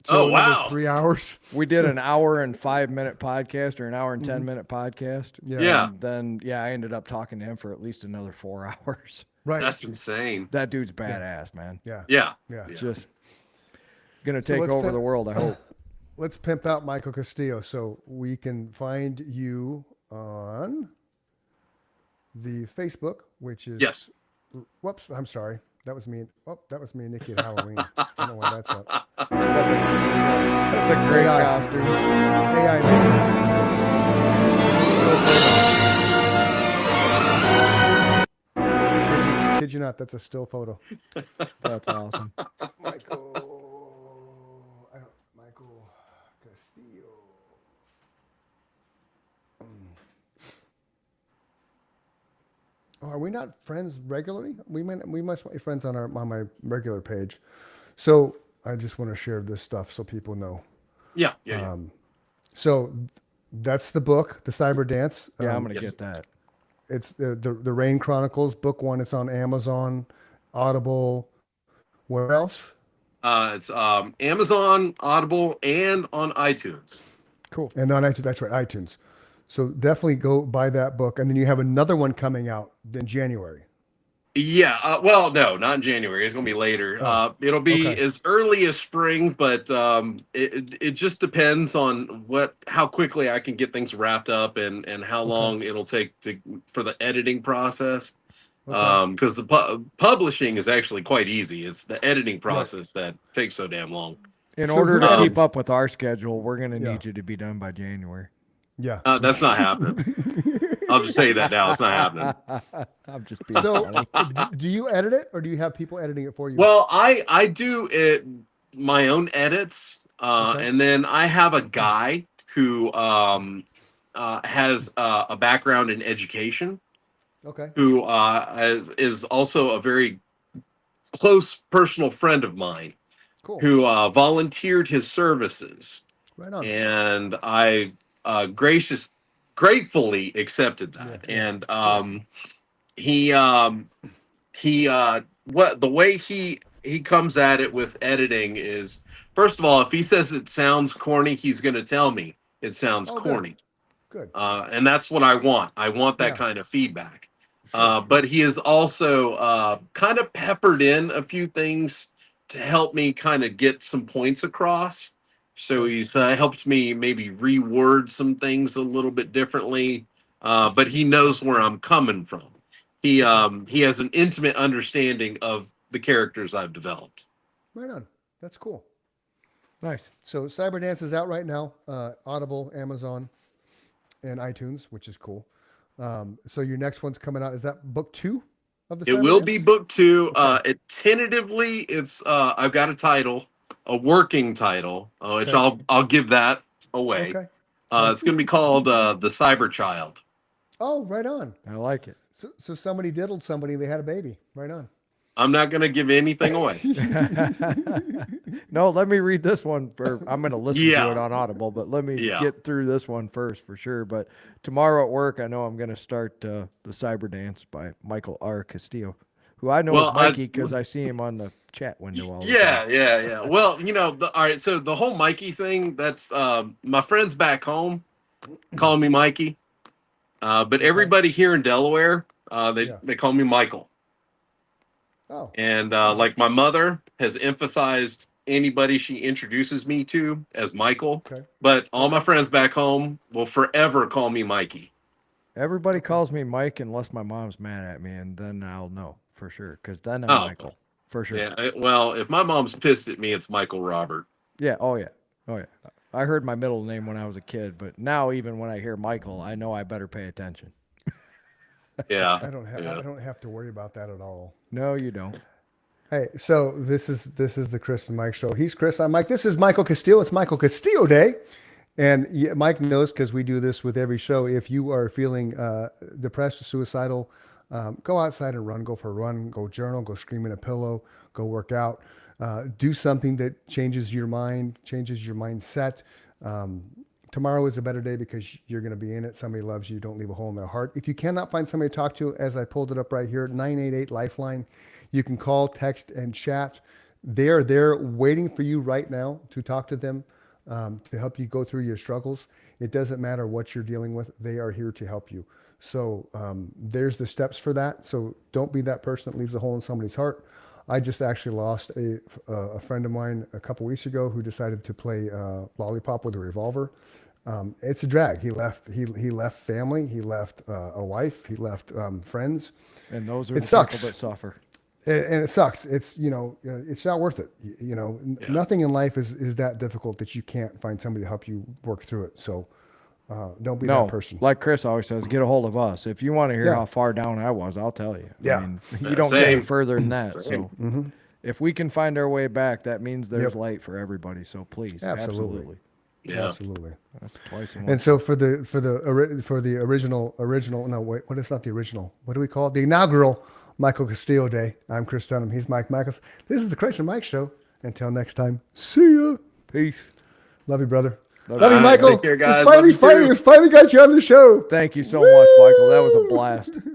So Oh, another wow. 3 hours. We did an hour and 5-minute podcast or an hour and 10-minute podcast. Yeah. Yeah. And then, I ended up talking to him for at least another 4 hours. Right. That's insane. That dude's badass, man. yeah. Yeah. Yeah. Just going to So take let's over pimp- the world, I hope. Let's pimp out Michael Castillo. So we can find you on the Facebook, which is Yes. Whoops, I'm sorry. That was me. Oh, that was me and Nikki at Halloween. I don't know why that's up. That's a great AI. costume. AI man. Kid you not, that's a still photo. That's awesome. Michael Castillo. Oh, are we not friends regularly? We must be friends on my regular page. So I just want to share this stuff so people know. Yeah. Yeah. So that's the book, The Cyber Dance. Yeah, I'm going to yes. get that. It's the Rain Chronicles, book 1. It's on Amazon, Audible. Where else? It's Amazon, Audible, and on iTunes. Cool. And on iTunes, that's right, iTunes. So definitely go buy that book. And then you have another one coming out in January. Yeah. Well, no, not in January. It's going to be later. It'll be okay. as early as spring, but it just depends on how quickly I can get things wrapped up and how long it'll take for the editing process. Because the publishing is actually quite easy. It's the editing process that takes so damn long. In So order who to keep edits? up with our schedule, we're going to Yeah. need you to be done by January. Yeah. That's not happening. I'll just tell you that now. It's not happening. I'm just being So funny. do you edit it or do you have people editing it for you? Well, I do my own edits, Okay. and then I have a guy who has a background in education, Okay. who is also a very close personal friend of mine, Cool. who volunteered his services, Right on. and I gratefully accepted that. Yeah. And the way he comes at it with editing is, first of all, if he says it sounds corny, he's going to tell me it sounds Oh, good. corny. Good. And that's what I want. I want that Yeah. kind of feedback. But he is also kind of peppered in a few things to help me kind of get some points across. So he's helped me maybe reword some things a little bit differently. But he knows where I'm coming from. He has an intimate understanding of the characters I've developed. Right on. That's cool. Nice. So Cyberdance is out right now, Audible, Amazon, and iTunes, which is cool. So your next one's coming out. Is that book 2 of the It will Cyberdance? be book 2. Okay. Tentatively, it's I've got a title, a working title, which Okay. I'll give that away. Okay. It's going to be called The Cyber Child. Oh, right on. I like it. So somebody diddled somebody. They had a baby. Right on. I'm not going to give anything away. No, let me read this one. I'm going to listen Yeah. to it on Audible, but let me Yeah. get through this one first for sure. But tomorrow at work, I know I'm going to start The Cyber Dance by Michael R. Castillo, who I know Well, as Mikey because I see him on the chat window all the time. Yeah. Well, all right. So the whole Mikey thing, that's my friends back home call me Mikey. But everybody here in Delaware, they call me Michael. Oh, And like my mother has emphasized anybody she introduces me to as Michael. okay. But all my friends back home will forever call me Mikey. Everybody calls me Mike unless my mom's mad at me, and then I'll know for sure because then I'm Oh. Michael for sure. Yeah. Well, if my mom's pissed at me, it's Michael Robert. Yeah. Oh yeah. I heard my middle name when I was a kid, but now even when I hear Michael, I know I better pay attention. Yeah. I don't have to worry about that at all. No, you don't. Hey, so this is the Chris and Mike show. He's Chris. I'm Mike. This is Michael Castillo. It's Michael Castillo Day. And Mike knows because we do this with every show. If you are feeling depressed or suicidal, go outside and run. Go for a run. Go journal. Go scream in a pillow. Go work out. Do something that changes your mind, changes your mindset. Tomorrow is a better day because you're going to be in it. Somebody loves you. Don't leave a hole in their heart. If you cannot find somebody to talk to, as I pulled it up right here, 988 Lifeline. You can call, text, and chat. They are there waiting for you right now to talk to them, to help you go through your struggles. It doesn't matter what you're dealing with. They are here to help you. So there's the steps for that. So don't be that person that leaves a hole in somebody's heart. I just actually lost a friend of mine a couple weeks ago who decided to play lollipop with a revolver. It's a drag. He left family. He left a wife. He left friends. And those are It the sucks. people that suffer. And it sucks. It's, it's not worth it. Nothing in life is that difficult that you can't find somebody to help you work through it. So don't be No, that person. like Chris always says, get a hold of us. If you want to hear Yeah. how far down I was, I'll tell you. Yeah. I mean, you don't get Same. any further than that. Same. So if we can find our way back, that means there's Yep. light for everybody. So please, Absolutely. absolutely. Yeah. Absolutely. That's twice in one. And so for the original, no, wait, what is not the original? What do we call it? The inaugural Michael Castillo Day. I'm Chris Dunham. He's Mike Michaels. This is the Chris and Mike Show. Until next time, see ya. Peace. Love you, brother. Love Love you, you. Michael. Take care, guys. It's Love finally, you too. finally got you on the show. Thank you so much, Michael. That was a blast.